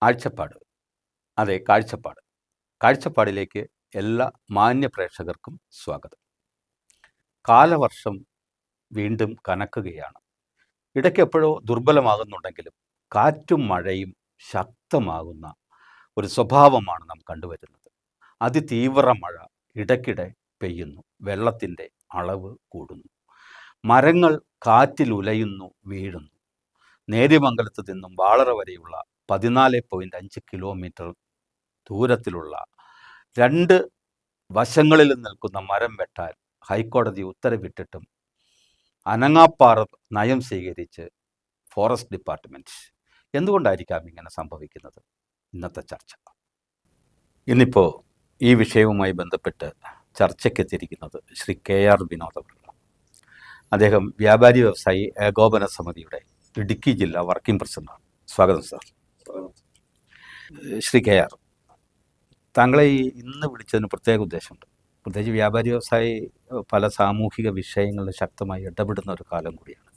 ആഴ്ചപ്പാട്. അതെ, കാഴ്ചപ്പാട്. കാഴ്ചപ്പാടിലേക്ക് എല്ലാ മാന്യ പ്രേക്ഷകർക്കും സ്വാഗതം. കാലവർഷം വീണ്ടും കനക്കുകയാണ്. ഇടയ്ക്കെപ്പോഴോ ദുർബലമാകുന്നുണ്ടെങ്കിലും കാറ്റും മഴയും ശക്തമാകുന്ന ഒരു സ്വഭാവമാണ് നാം കണ്ടുവരുന്നത്. അതിതീവ്ര മഴ ഇടയ്ക്കിടെ പെയ്യുന്നു. വെള്ളത്തിൻ്റെ അളവ് കൂടുന്നു. മരങ്ങൾ കാറ്റിൽ ഉലയുന്നു, വീഴുന്നു. നേര്യമംഗലത്ത് നിന്നും വാളറ വരെയുള്ള 14.5 കിലോമീറ്റർ ദൂരത്തിലുള്ള 2 വശങ്ങളിലും നിൽക്കുന്ന മരം വെട്ടാൻ ഹൈക്കോടതി ഉത്തരവിട്ടിട്ടും അനങ്ങാപ്പാറ നയം സ്വീകരിച്ച് ഫോറസ്റ്റ് ഡിപ്പാർട്ട്മെൻറ്റ്. എന്തുകൊണ്ടായിരിക്കാം ഇങ്ങനെ സംഭവിക്കുന്നത്? ഇന്നത്തെ ചർച്ച. ഇന്നിപ്പോൾ ഈ വിഷയവുമായി ബന്ധപ്പെട്ട് ചർച്ചയ്ക്കെത്തിയിരിക്കുന്നത് ശ്രീ KR വിനോദ് അവർ. അദ്ദേഹം വ്യാപാരി വ്യവസായി ഏകോപന സമിതിയുടെ ഇടുക്കി ജില്ലാ വർക്കിംഗ് പ്രസിഡന്റാണ്. സ്വാഗതം സാർ. ശ്രീ KR, താങ്കളെ ഇന്ന് വിളിച്ചതിന് പ്രത്യേക ഉദ്ദേശമുണ്ട്. പ്രത്യേകിച്ച് വ്യാപാരി വ്യവസായി പല സാമൂഹിക വിഷയങ്ങളിൽ ശക്തമായി ഇടപെടുന്ന ഒരു കാലം കൂടിയാണ്.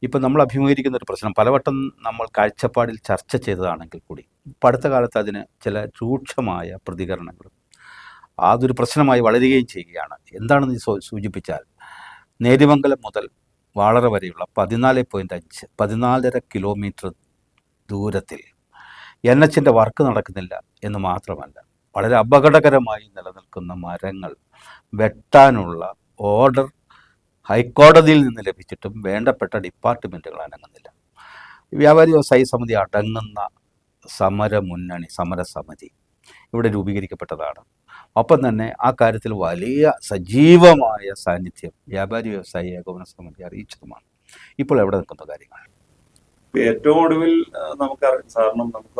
ഇപ്പം നമ്മൾ അഭിമുഖീകരിക്കുന്ന ഒരു പ്രശ്നം പലവട്ടം നമ്മൾ കാഴ്ചപ്പാടിൽ ചർച്ച ചെയ്തതാണെങ്കിൽ കൂടി ഇപ്പം അടുത്ത കാലത്ത് അതിന് ചില രൂക്ഷമായ പ്രതികരണങ്ങളും അതൊരു പ്രശ്നമായി വളരുകയും ചെയ്യുകയാണ്. എന്താണെന്ന് സൂചിപ്പിച്ചാൽ, നേര്യമംഗലം മുതൽ വാളറ വരെയുള്ള 14.5 കിലോമീറ്റർ ദൂരത്തിൽ NHന്റെ വർക്ക് നടക്കുന്നില്ല എന്ന് മാത്രമല്ല, വളരെ അപകടകരമായി നിലനിൽക്കുന്ന മരങ്ങൾ വെട്ടാനുള്ള ഓർഡർ ഹൈക്കോടതിയിൽ നിന്ന് ലഭിച്ചിട്ടും വേണ്ടപ്പെട്ട ഡിപ്പാർട്ട്മെൻറ്റുകൾ അനങ്ങുന്നില്ല. വ്യാപാരി വ്യവസായി സമിതി അടങ്ങുന്ന സമരസമിതി ഇവിടെ രൂപീകരിക്കപ്പെട്ടതാണ്. ഒപ്പം തന്നെ ആ കാര്യത്തിൽ വലിയ സജീവമായ സാന്നിധ്യം വ്യാപാരി വ്യവസായി ഏകോപന സമിതി അറിയിച്ചതുമാണ്. ഇപ്പോൾ എവിടെ നിൽക്കുന്ന കാര്യങ്ങൾ? ഏറ്റവും ഒടുവിൽ നമുക്ക്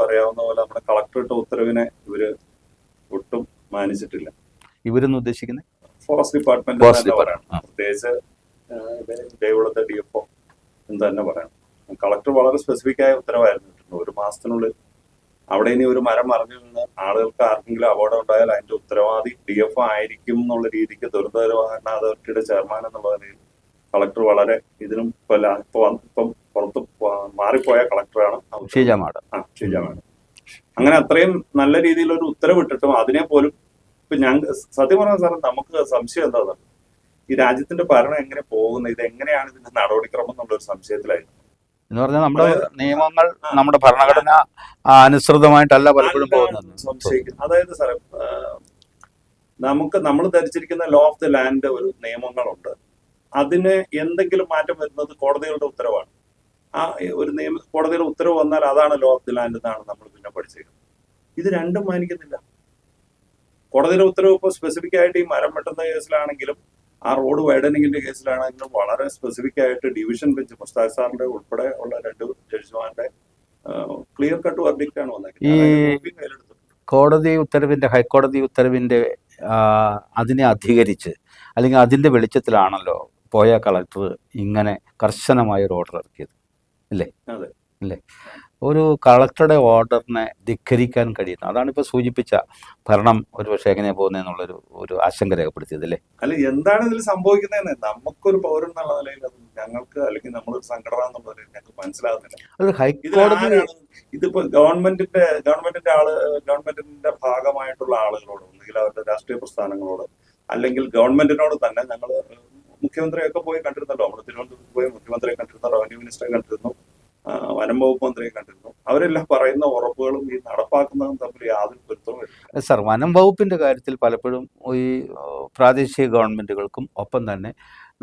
അറിയാവുന്ന പോലെ നമ്മുടെ കളക്ടറേറ്റ് ഉത്തരവിനെ ഇവര് ഒട്ടും മാനിച്ചിട്ടില്ല. ഇവരെന്ന് ഉദ്ദേശിക്കുന്നത് ഫോറസ്റ്റ് ഡിപ്പാർട്ട്മെന്റ് പ്രത്യേകിച്ച് ദേവികുളത്തെ DFO എന്ന് തന്നെ പറയണം. കളക്ടർ വളരെ സ്പെസിഫിക് ആയ ഉത്തരവായിരുന്നു. 1 മാസത്തിനുള്ളിൽ അവിടെ ഇനി ഒരു മരം മറിഞ്ഞു നിന്ന് ആളുകൾക്ക് ആർക്കെങ്കിലും അപകടം ഉണ്ടായാൽ അതിന്റെ ഉത്തരവാദി DFO ആയിരിക്കും എന്നുള്ള രീതിക്ക് ദുരന്ത നിവാരണ അതോറിറ്റിയുടെ ചെയർമാൻ എന്നുള്ള നിലയിൽ കളക്ടർ വളരെ ഇതിനും ഇപ്പം പുറത്ത് മാറിപ്പോയ കളക്ടറാണ് ഷീജ മാഡം. അങ്ങനെ അത്രയും നല്ല രീതിയിൽ ഒരു ഉത്തരവിട്ടിട്ടും അതിനെ പോലും ഇപ്പൊ സത്യം പറഞ്ഞ സാറേ, നമുക്ക് സംശയം എന്താ, ഈ രാജ്യത്തിന്റെ ഭരണം എങ്ങനെ പോകുന്നത്, ഇത് എങ്ങനെയാണ് ഇതിന്റെ നടപടിക്രമം എന്നുള്ളൊരു സംശയത്തിലായിരുന്നു. എന്ന് പറഞ്ഞാൽ നമ്മുടെ നിയമങ്ങൾ നമ്മുടെ ഭരണഘടന അനുസൃതമായിട്ടല്ല പലപ്പോഴും പോകുന്നത് സംശയിക്കുന്നു. അതായത് സാറേ, നമ്മൾ ധരിച്ചിരിക്കുന്ന ലോ ഓഫ് ദി ലാൻഡ് ഒരു നിയമങ്ങളുണ്ട്. അതിന് എന്തെങ്കിലും മാറ്റം വരുന്നത് കോടതികളുടെ ഉത്തരവാണ്. ആ ഒരു കോടതിയുടെ ഉത്തരവ് വന്നാൽ അതാണ് ലോ ഓഫ് ദി ലാൻഡ് എന്നാണ് നമ്മൾ പിന്നെ പഠിച്ചിരിക്കുന്നത്. ഇത് രണ്ടും മാനിക്കുന്നില്ല. കോടതിയുടെ ഉത്തരവ് ഇപ്പോൾ സ്പെസിഫിക് ആയിട്ട് ഈ മരം വെട്ടുന്ന കേസിലാണെങ്കിലും ആ റോഡ് വൈഡനിങ്ങിന്റെ കേസിലാണെങ്കിലും വളരെ സ്പെസിഫിക് ആയിട്ട് ഡിവിഷൻ ബെഞ്ച് മുസ്താഖ് സാറിന്റെ ഉൾപ്പെടെ ഉള്ള 2 ജഡ്ജിമാരുടെ ക്ലിയർ കട്ട് വെർഡിക്റ്റ് ആണ് വന്നേക്കുന്നത്. കോടതി ഉത്തരവിന്റെ, ഹൈക്കോടതി ഉത്തരവിന്റെ അതിനെ അധികരിച്ച് അല്ലെങ്കിൽ അതിന്റെ വെളിച്ചത്തിലാണല്ലോ പോയ കളക്ടർ ഇങ്ങനെ കർശനമായ ഒരു ഓർഡർ ഇറക്കിയത്, അല്ലേ? അല്ലേ? ഒരു കളക്ടറുടെ ഓർഡറിനെ ധിക്കരിക്കാൻ കഴിയുന്ന, അതാണ് ഇപ്പോൾ സൂചിപ്പിച്ച ഭരണം ഒരുപക്ഷെ എങ്ങനെയാ പോകുന്നതെന്നുള്ളൊരു ഒരു ആശങ്ക രേഖപ്പെടുത്തിയത്, അല്ലേ? അല്ല, എന്താണ് ഇതിൽ സംഭവിക്കുന്നതെന്ന് നമുക്കൊരു പൗരൻ എന്നുള്ള നിലയിൽ അത് ഞങ്ങൾക്ക്, അല്ലെങ്കിൽ നമ്മളൊരു സംഘടന എന്നുള്ള നിലയിൽ ഞങ്ങൾക്ക് മനസ്സിലാകുന്നില്ല. അത് ഹൈക്കോടതി ഇതിപ്പോ ഗവൺമെന്റിന്റെ ഭാഗമായിട്ടുള്ള ആളുകളോട്, ഒന്നുകിൽ അവരുടെ രാഷ്ട്രീയ പ്രസ്ഥാനങ്ങളോട്, അല്ലെങ്കിൽ ഗവൺമെന്റിനോട് തന്നെ ഞങ്ങൾ മുഖ്യമന്ത്രിയൊക്കെ പോയി കണ്ടിരുന്നല്ലോ. നമ്മൾ തിരുവനന്തപുരത്ത് പോയി മുഖ്യമന്ത്രിയെ കണ്ടിരുന്നു, റവന്യൂ മിനിസ്റ്ററെ കണ്ടിരുന്നു, വനം വകുപ്പ് മന്ത്രിയെ കണ്ടിരുന്നു. അവരെല്ലാം പറയുന്ന ഉറപ്പുകളും ഈ നടപ്പാക്കുന്നതും തമ്മിൽ യാതൊരു പൊരുത്തവും വരില്ല. സർ, വനം വകുപ്പിന്റെ കാര്യത്തിൽ പലപ്പോഴും ഈ പ്രാദേശിക ഗവൺമെന്റുകൾക്കും ഒപ്പം തന്നെ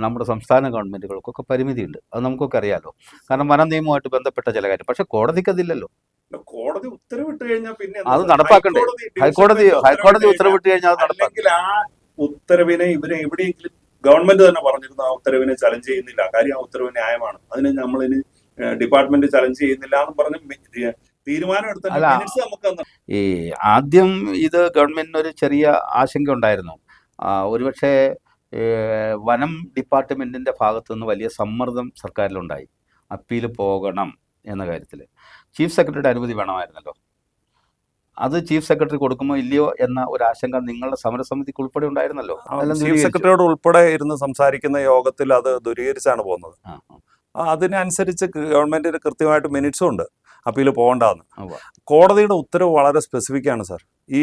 നമ്മുടെ സംസ്ഥാന ഗവൺമെന്റുകൾക്കൊക്കെ പരിമിതിയുണ്ട്. അത് നമുക്കൊക്കെ അറിയാലോ. കാരണം വനം നിയമവുമായിട്ട് ബന്ധപ്പെട്ട ചില കാര്യം. പക്ഷെ കോടതിക്ക് അതില്ലല്ലോ. കോടതി ഉത്തരവിട്ട് കഴിഞ്ഞാൽ പിന്നെ അത് നടപ്പാക്കണ്ടേ? ഹൈക്കോടതി ഉത്തരവിട്ട് കഴിഞ്ഞാൽ അത് നടപ്പാക്കില്ല. ആ ഉത്തരവിനെ ഇവരെ എവിടെയെങ്കിലും ഗവൺമെന്റ് തന്നെ പറഞ്ഞിരുന്നു ആ ഉത്തരവിനെ ചലഞ്ച് ചെയ്യുന്നില്ല, കാര്യം ആ ഉത്തരവ് ന്യായമാണ്, അതിന് നമ്മളിന് ഡിപ്പാർട്ട്മെന്റ് ചലഞ്ച് ചെയ്യുന്നില്ല എന്ന് പറഞ്ഞ് തീരുമാനം എടുത്ത ഈ ആദ്യം ഇത് ഗവൺമെന്റിന് ഒരു ചെറിയ ആശങ്ക ഉണ്ടായിരുന്നു. ഒരുപക്ഷെ വനം ഡിപ്പാർട്ട്മെന്റിന്റെ ഭാഗത്തു നിന്ന് വലിയ സമ്മർദ്ദം സർക്കാരിലുണ്ടായി, അപ്പീൽ പോകണം എന്ന കാര്യത്തിൽ. ചീഫ് സെക്രട്ടറിയുടെ അനുമതി വേണമായിരുന്നല്ലോ. അത് ചീഫ് സെക്രട്ടറി കൊടുക്കുമോ ഇല്ലയോ എന്ന ഒരു ആശങ്ക നിങ്ങളുടെ സമരസമിതിക്ക് ഉൾപ്പെടെ ഉണ്ടായിരുന്നല്ലോ. ചീഫ് സെക്രട്ടറിയോട് ഉൾപ്പെടെ ഇരുന്ന് സംസാരിക്കുന്ന യോഗത്തിൽ അത് ദൂരീകരിച്ചാണ് പോകുന്നത്. അതിനനുസരിച്ച് ഗവൺമെന്റിന് കൃത്യമായിട്ട് മിനിറ്റ്സും ഉണ്ട്. അപ്പീൽ പോകണ്ടെന്ന്. ഉവ്വ. കോടതിയുടെ ഉത്തരവ് വളരെ സ്പെസിഫിക് ആണ് സാർ. ഈ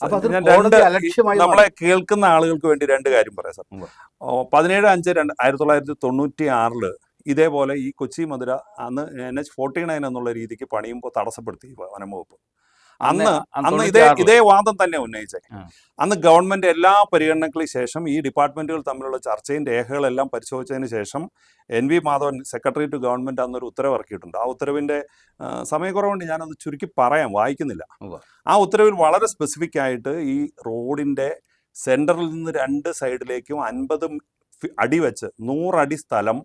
അപ്പൊ അത് ഞാൻ കോടതി അലക്ഷ്യമായി നമ്മളെ കേൾക്കുന്ന ആളുകൾക്ക് വേണ്ടി രണ്ട് കാര്യം പറയാം സാർ. ഉവ്വ. 17/5/1996 ഇതേപോലെ ഈ കൊച്ചി മധുര അന്ന് NH-49 എന്നുള്ള രീതിക്ക് പണിയുമ്പോൾ തടസ്സപ്പെടുത്തി വനം വകുപ്പ്. അന്ന് ഇതേ വാദം തന്നെ ഉന്നയിച്ചേ. അന്ന് ഗവൺമെന്റ് എല്ലാ പരിഗണനകൾക്ക് ശേഷം ഈ ഡിപ്പാർട്ട്മെന്റുകൾ തമ്മിലുള്ള ചർച്ചയും രേഖകളെല്ലാം പരിശോധിച്ചതിന് ശേഷം NV Madhavan secretary to government അന്നൊരു ഉത്തരവ് ഇറക്കിയിട്ടുണ്ട്. ആ ഉത്തരവിന്റെ സമയക്കുറവുകൊണ്ട് ഞാനത് ചുരുക്കി പറയാം, വായിക്കുന്നില്ല. ആ ഉത്തരവിൽ വളരെ സ്പെസിഫിക് ആയിട്ട് ഈ റോഡിന്റെ സെന്ററിൽ നിന്ന് 2 സൈഡിലേക്കും 50 അടി വെച്ച് 100 അടി സ്ഥലം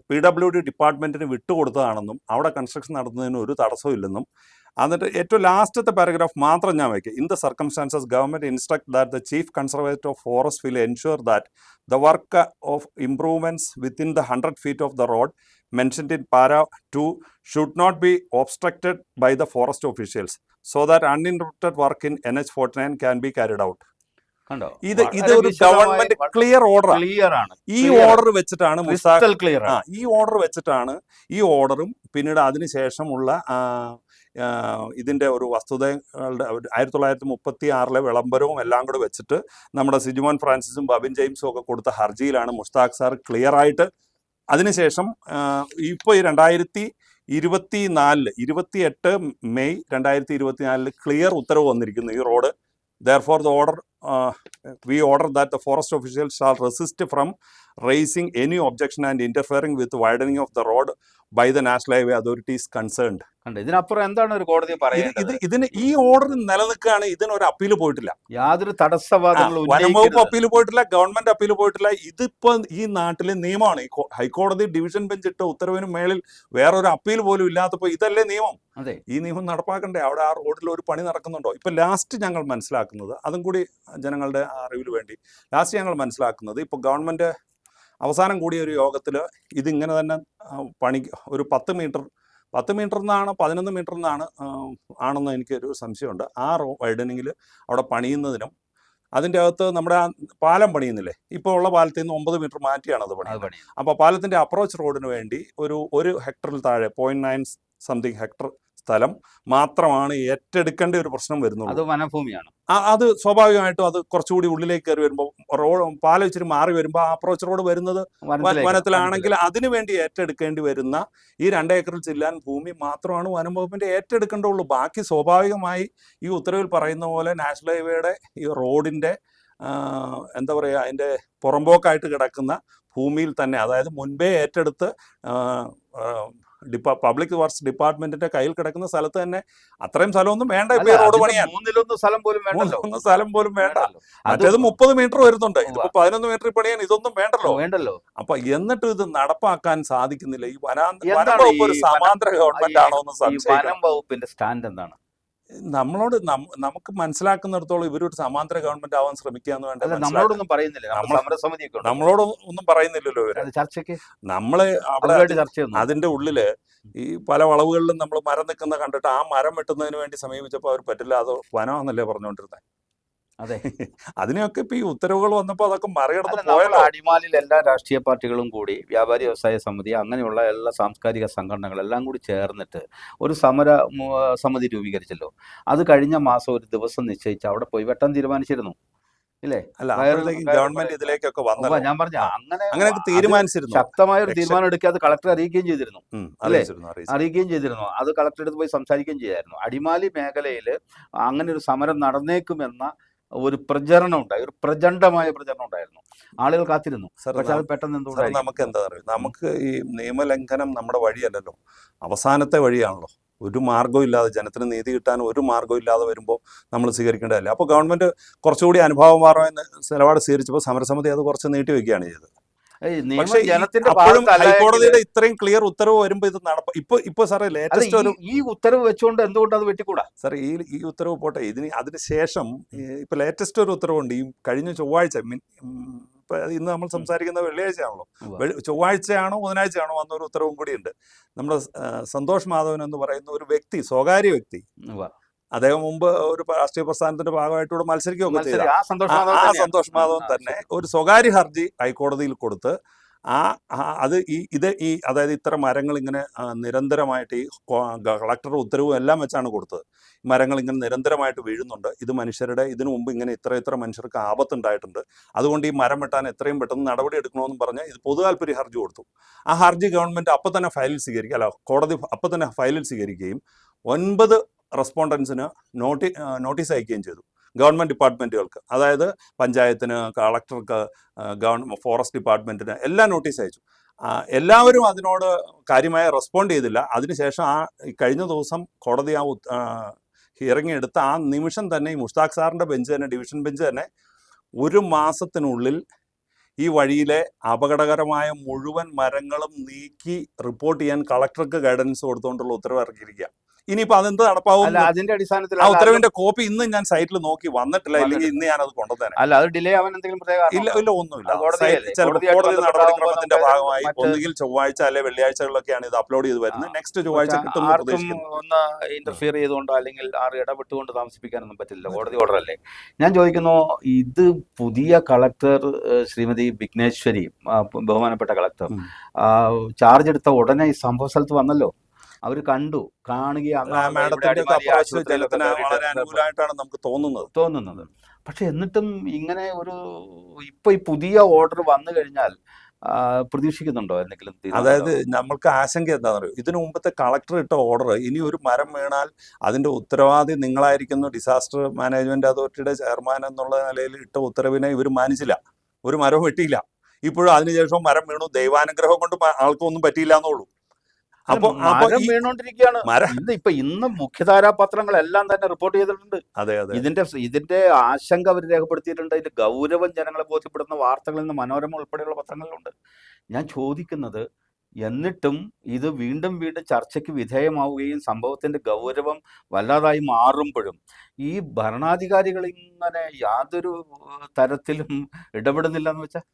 PWD ഡിപ്പാർട്ട്മെന്റിന് വിട്ടുകൊടുത്തതാണെന്നും അവിടെ കൺസ്ട്രക്ഷൻ നടത്തുന്നതിന് ഒരു തടസ്സവും ഇല്ലെന്നും. എന്നിട്ട് ഏറ്റവും ലാസ്റ്റത്തെ പാരഗ്രാഫ് മാത്രം ഞാൻ വയ്ക്കുക. In the circumstances government instruct that the chief conservator of forest will ensure that the work of improvements within the 100 feet of the road mentioned in para 2 should not be obstructed by the forest officials so that uninterrupted work in NH-49 can be carried out. ഇത് ഒരു government clear order ആണ്. ഈ order വെച്ചിട്ടാണ് ഈ ഓർഡറും പിന്നീട് അതിനുശേഷമുള്ള ഇതിന്റെ ഒരു വസ്തുതകളുടെ 1936 വിളംബരവും എല്ലാം കൂടെ വെച്ചിട്ട് നമ്മുടെ സിജുമോൻ ഫ്രാൻസിസും ബബിൻ ജെയിംസും ഒക്കെ കൊടുത്ത ഹർജിയിലാണ് മുഷ്താഖ് സാർ ക്ലിയർ ആയിട്ട്. അതിനുശേഷം ഇപ്പോൾ 2024 28 മെയ് 2024 ക്ലിയർ ഉത്തരവ് വന്നിരിക്കുന്നു. ഈ road therefore the order we order that the forest officials shall resist from raising any objection and interfering with the widening of the road by the National Highway authorities concerned. ഇതിനപ്പുറം എന്താണ് ഒരു കോടതി പറയുന്നത്? ഇതിന് ഈ ഓർഡർ നിലനിൽക്കുകയാണ്. ഇതിനൊരു appeal പോയിട്ടില്ല, യാതൊരു തടസ്സവാദങ്ങളും. വനംവകുപ്പ് അപ്പീൽ പോയിട്ടില്ല, ഗവൺമെന്റ് അപ്പീൽ പോയിട്ടില്ല. ഇതിപ്പോ ഈ നാട്ടിലെ നിയമമാണ്. ഈ ഹൈക്കോടതി ഡിവിഷൻ ബെഞ്ച് ഇട്ട ഉത്തരവിന് മേളിൽ വേറൊരു അപ്പീൽ പോലും ഇല്ലാത്തപ്പോൾ ഇതല്ലേ നിയമം? ഈ നിയമം നടപ്പാക്കണ്ടേ? അവിടെ ആ റോഡിൽ ഒരു പണി നടക്കുന്നുണ്ടോ? ഇപ്പൊ ലാസ്റ്റ് ഞങ്ങൾ മനസ്സിലാക്കുന്നത്, അതും കൂടി ജനങ്ങളുടെ അറിവിന് വേണ്ടി ലാസ്റ്റ് ഞങ്ങൾ മനസ്സിലാക്കുന്നത്, ഇപ്പൊ ഗവൺമെന്റ് അവസാനം കൂടിയ ഒരു യോഗത്തിൽ ഇതിങ്ങനെ തന്നെ പണി ഒരു 10 മീറ്റർ 11 മീറ്റർ ആണെന്ന് എനിക്കൊരു സംശയമുണ്ട്. ആ വൈഡനിങ്ങിൽ അവിടെ പണിയുന്നതിനും അതിൻ്റെ അകത്ത് നമ്മുടെ പാലം പണിയുന്നില്ലേ, ഇപ്പോൾ ഉള്ള പാലത്തിൽ നിന്ന് 9 മീറ്റർ മാറ്റിയാണ് അത് പണിയുന്നത്. അപ്പോൾ പാലത്തിൻ്റെ അപ്രോച്ച് റോഡിന് വേണ്ടി ഒരു ഹെക്ടറിൽ താഴെ 0.9 സംതിങ് ഹെക്ടർ സ്ഥലം മാത്രമാണ് ഏറ്റെടുക്കേണ്ട ഒരു പ്രശ്നം വരുന്നുള്ളൂ. അത് വനഭൂമിയാണ്. അത് സ്വാഭാവികമായിട്ടും അത് കുറച്ചുകൂടി ഉള്ളിലേക്ക് കയറി വരുമ്പോൾ പാലം ഇച്ചിരി മാറി വരുമ്പോൾ ആ അപ്രോച്ച് റോഡ് വരുന്നത് വനത്തിലാണെങ്കിൽ അതിനു വേണ്ടി ഏറ്റെടുക്കേണ്ടി വരുന്ന ഈ 2 ഏക്കറിൽ ചെല്ലാൻ ഭൂമി മാത്രമാണ് വനം വകുപ്പിന്റെ ഏറ്റെടുക്കേണ്ടുള്ളൂ. ബാക്കി സ്വാഭാവികമായി ഈ ഉത്തരവിൽ പറയുന്ന പോലെ നാഷണൽ ഹൈവേയുടെ ഈ റോഡിന്റെ എന്താ പറയുക, അതിന്റെ പുറമ്പോക്കായിട്ട് കിടക്കുന്ന ഭൂമിയിൽ തന്നെ, അതായത് മുൻപേ ഏറ്റെടുത്ത് പബ്ലിക് വർക്ക്സ് ഡിപ്പാർട്ട്മെന്റിന്റെ കയ്യിൽ കിടക്കുന്ന സ്ഥലത്ത് തന്നെ അത്രയും സ്ഥലമൊന്നും വേണ്ട. ഇപ്പൊ റോഡ് പണിയാൻ 1/3 സ്ഥലം പോലും വേണ്ട. മറ്റേത് 30 മീറ്റർ വരുന്നുണ്ട്, ഇതിപ്പോ 11 മീറ്റർ പണിയാൻ ഇതൊന്നും വേണ്ടല്ലോ. അപ്പൊ എന്നിട്ട് ഇത് നടപ്പാക്കാൻ സാധിക്കുന്നില്ല. ഈ വനം വകുപ്പ് ഒരു സമാന്തര ഗവൺമെന്റ് ആണോ എന്ന് സംശയം. വനം വകുപ്പിന്റെ സ്റ്റാൻഡ് എന്താണ്? നമുക്ക് മനസ്സിലാക്കുന്നിടത്തോളം ഇവരൊരു സമാന്തര ഗവൺമെന്റ് ആവാൻ ശ്രമിക്കാന്ന് വേണ്ട. നമ്മളോടൊന്നും പറയുന്നില്ല, നമ്മളോട് ഒന്നും പറയുന്നില്ലല്ലോ ഇവര്. ചർച്ചയ്ക്ക് നമ്മള് അവിടെ അതിന്റെ ഉള്ളില് ഈ പല വളവുകളിലും നമ്മൾ മരം നിൽക്കുന്ന കണ്ടിട്ട് ആ മരം വെട്ടുന്നതിന് വേണ്ടി സമീപിച്ചപ്പോൾ അവർ പറ്റില്ല, അത് വനമാണെന്നല്ലേ പറഞ്ഞുകൊണ്ടിരുന്നത്. അതെ, അതിനെയൊക്കെ ഇപ്പൊ ഈ ഉത്തരവുകൾ വന്നപ്പോൾ അതൊക്കെ മറികടന്ന് പോയല്ലോ. അടിമാലിൽ എല്ലാ രാഷ്ട്രീയ പാർട്ടികളും കൂടി, വ്യാപാരി വ്യവസായ സമിതി, അങ്ങനെയുള്ള എല്ലാ സാംസ്കാരിക സംഘടനകളെല്ലാം കൂടി ചേർന്നിട്ട് ഒരു സമര സമിതി രൂപീകരിച്ചല്ലോ. അത് കഴിഞ്ഞ മാസം ഒരു ദിവസം നിശ്ചയിച്ച് അവിടെ പോയി വെട്ടാൻ തീരുമാനിച്ചിരുന്നു, ഇല്ലേ? അല്ല, ഗവൺമെന്റ് ഇതിലേക്കൊക്കെ വന്നല്ലോ. ഞാൻ പറഞ്ഞ അങ്ങനെ തീരുമാനിച്ചിരുന്നു. ശക്തമായ ഒരു തീരുമാനം എടുക്കാതെ കളക്ടർ അറിയിക്കുകയും ചെയ്തിരുന്നു, അറിയിക്കുകയും ചെയ്തിരുന്നു. അത് കളക്ടറുടെ അടുത്ത് പോയി സംസാരിക്കുകയും ചെയ്യായിരുന്നു. അടിമാലി മേഖലയിൽ അങ്ങനെ ഒരു സമരം നടന്നേക്കുമെന്ന ഒരു പ്രചരണം ഉണ്ടായി, ഒരു പ്രചണ്ഡമായ പ്രചരണം ഉണ്ടായിരുന്നു. ആളുകൾ കാത്തിരുന്നു. പക്ഷെ അത് പെട്ടെന്ന് എന്തുകൊണ്ടാണ്, നമുക്ക് എന്താ പറയുക, നമുക്ക് ഈ നിയമലംഘനം നമ്മുടെ വഴിയല്ലല്ലോ, അവസാനത്തെ വഴിയാണല്ലോ. ഒരു മാർഗ്ഗവും ഇല്ലാതെ, ജനത്തിന് നീതി കിട്ടാൻ ഒരു മാർഗ്ഗവും ഇല്ലാതെ വരുമ്പോൾ നമ്മൾ സ്വീകരിക്കേണ്ടതല്ല. അപ്പോൾ ഗവൺമെന്റ് കുറച്ചുകൂടി അനുഭാവപരമായ നിലപാട് സ്വീകരിച്ചപ്പോൾ സമരസമിതി അത് കുറച്ച് നീട്ടിവെക്കുകയാണ് ചെയ്തത്. പക്ഷേ ഹൈക്കോടതിയുടെ ഇത്രയും ക്ലിയർ ഉത്തരവ് വരുമ്പോൾ ഇത് ഇപ്പൊ സാറേ ലേറ്റസ്റ്റ് ഒരു ഈ ഉത്തരവ് വെച്ചുകൊണ്ട് എന്തുകൊണ്ട് അത് വെട്ടിക്കൂടാ സാർ? ഈ ഉത്തരവ് പോട്ടെ, അതിന് ശേഷം ഇപ്പൊ ലേറ്റസ്റ്റ് ഒരു ഉത്തരവുണ്ട്. ഈ കഴിഞ്ഞ ചൊവ്വാഴ്ച, ഇന്ന് നമ്മൾ സംസാരിക്കുന്ന വെള്ളിയാഴ്ചയാണല്ലോ, ചൊവ്വാഴ്ചയാണോ ബുധനാഴ്ചയാണോ വന്നൊരു ഉത്തരവും കൂടിയുണ്ട്. നമ്മുടെ സന്തോഷ് മാധവൻ എന്ന് പറയുന്ന ഒരു വ്യക്തി, സ്വകാര്യ വ്യക്തി, അദ്ദേഹം മുമ്പ് ഒരു രാഷ്ട്രീയ പ്രസ്ഥാനത്തിന്റെ ഭാഗമായിട്ടൂടെ മത്സരിക്കുകയൊക്കെ ചെയ്ത ആ സന്തോഷ് മാധവൻ തന്നെ ഒരു സ്വകാര്യ ഹർജി ഹൈക്കോടതിയിൽ കൊടുത്ത് അത് അതായത് ഇത്ര മരങ്ങൾ ഇങ്ങനെ നിരന്തരമായിട്ട് ഈ കളക്ടർ ഉത്തരവും എല്ലാം വെച്ചാണ് കൊടുത്തത്. മരങ്ങൾ ഇങ്ങനെ നിരന്തരമായിട്ട് വീഴുന്നുണ്ട്, ഇത് മനുഷ്യരുടെ ഇതിനു മുമ്പ് ഇങ്ങനെ ഇത്ര മനുഷ്യർക്ക് ആപത്തുണ്ടായിട്ടുണ്ട്, അതുകൊണ്ട് ഈ മരം വെട്ടാൻ എത്രയും പെട്ടെന്ന് നടപടി എടുക്കണമെന്ന് പറഞ്ഞ് ഇത് പൊതു താല്പര്യ ഹർജി കൊടുത്തു. ആ ഹർജി ഗവൺമെൻറ് അപ്പം തന്നെ കോടതി അപ്പം തന്നെ ഫയലിൽ സ്വീകരിക്കുകയും 9 റെസ്പോണ്ടൻസിന് നോട്ടീസ് അയക്കുകയും ചെയ്തു ഗവൺമെൻറ് ഡിപ്പാർട്ട്മെൻറ്റുകൾക്ക്. അതായത് പഞ്ചായത്തിന്, കളക്ടർക്ക്, ഫോറസ്റ്റ് ഡിപ്പാർട്ട്മെൻറ്റിന് എല്ലാം നോട്ടീസ് അയച്ചു. എല്ലാവരും അതിനോട് കാര്യമായി റെസ്പോണ്ട് ചെയ്തില്ല. അതിനുശേഷം കഴിഞ്ഞ ദിവസം കോടതി ഹിയറിംഗ് എടുത്ത ആ നിമിഷം തന്നെ ഈ മുഷ്താഖ് സാറിൻ്റെ ബെഞ്ച് തന്നെ, ഡിവിഷൻ ബെഞ്ച് തന്നെ 1 മാസത്തിനുള്ളിൽ ഈ വഴിയിലെ അപകടകരമായ മുഴുവൻ മരങ്ങളും നീക്കി റിപ്പോർട്ട് ചെയ്യാൻ കളക്ടർക്ക് ഗൈഡൻസ് കൊടുത്തുകൊണ്ടുള്ള ഉത്തരവ് ഇറക്കിയിരിക്കുക. ഇനിയിപ്പോൾ അതെന്ത് നടപ്പാവും? അതിന്റെ അടിസ്ഥാനത്തിൽ ആ ഉത്തരവിന്റെ കോപ്പി ഇന്ന് ഞാൻ സൈറ്റിൽ നോക്കി വന്നിട്ടില്ല, ഇല്ലെങ്കിൽ ഇന്ന് ഞാൻ അത് കൊണ്ടുതന്നെ. അല്ല, അത് ഡിലേ ആവാൻ എന്തെങ്കിലും ഇല്ല ഒന്നുമില്ല. ചിലപ്പോൾ കോടതി നടപടിക്രമത്തിന്റെ ഭാഗമായി ഒന്നുകിൽ ചൊവ്വാഴ്ച അല്ലെ വെള്ളിയാഴ്ചകളിലൊക്കെയാണ് ഇത് അപ്ലോഡ് ചെയ്ത് വരുന്നത്. നെക്സ്റ്റ് ചൊവ്വാഴ്ച കിട്ടും. ഒന്ന് ഇന്റർഫിയർ ചെയ്തുകൊണ്ടോ അല്ലെങ്കിൽ ഇടപെട്ടുകൊണ്ട് താമസിപ്പിക്കാനൊന്നും പറ്റില്ല, കോടതി ഓർഡർ അല്ലേ. ഞാൻ ചോദിക്കുന്നു, ഇത് പുതിയ കളക്ടർ ശ്രീമതി വിഘ്നേശ്വരി, ബഹുമാനപ്പെട്ട കളക്ടർ, ചാർജ് എടുത്ത ഉടനെ ഈ സംഭവ സ്ഥലത്ത് വന്നല്ലോ. അവർ കാണുകയാണ് നമുക്ക് തോന്നുന്നത്. പക്ഷെ എന്നിട്ടും ഇങ്ങനെ ഇപ്പൊ ഈ പുതിയ ഓർഡർ വന്നു കഴിഞ്ഞാൽ പ്രതീക്ഷിക്കുന്നുണ്ടോ എന്തെങ്കിലും? അതായത് നമ്മൾക്ക് ആശങ്ക എന്താണെന്ന് അറിയോ, ഇതിനു മുമ്പത്തെ കളക്ടർ ഇട്ട ഓർഡർ, ഇനി ഒരു മരം വീണാൽ അതിന്റെ ഉത്തരവാദി നിങ്ങളായിരിക്കുന്നു, ഡിസാസ്റ്റർ മാനേജ്മെന്റ് അതോറിറ്റിയുടെ ചെയർമാൻ എന്നുള്ള നിലയിൽ ഇട്ട ഉത്തരവിനെ ഇവർ മാനിച്ചില്ല, ഒരു മരവും വെട്ടിയില്ല. ഇപ്പോഴും അതിനുശേഷം മരം വീണു, ദൈവാനുഗ്രഹം കൊണ്ട് ആൾക്കൊന്നും പറ്റിയില്ല എന്നുള്ളൂ. അപ്പൊ വീണോണ്ടിരിക്കുകയാണ്. ഇന്ന് മുഖ്യധാരാ പത്രങ്ങളെല്ലാം തന്നെ റിപ്പോർട്ട് ചെയ്തിട്ടുണ്ട്. ഇതിന്റെ ആശങ്ക അവർ രേഖപ്പെടുത്തിയിട്ടുണ്ട്. ഇതിന്റെ ഗൗരവം ജനങ്ങളെ ബോധ്യപ്പെടുന്ന വാർത്തകളിൽ നിന്ന് മനോരമ ഉൾപ്പെടെയുള്ള പത്രങ്ങളിലുണ്ട്. ഞാൻ ചോദിക്കുന്നത്, എന്നിട്ടും ഇത് വീണ്ടും ചർച്ചയ്ക്ക് വിധേയമാവുകയും സംഭവത്തിന്റെ ഗൗരവം വല്ലാതായി മാറുമ്പോഴും ഈ ഭരണാധികാരികൾ ഇങ്ങനെ യാതൊരു തരത്തിലും ഇടപെടുന്നില്ല എന്ന് വെച്ചാൽ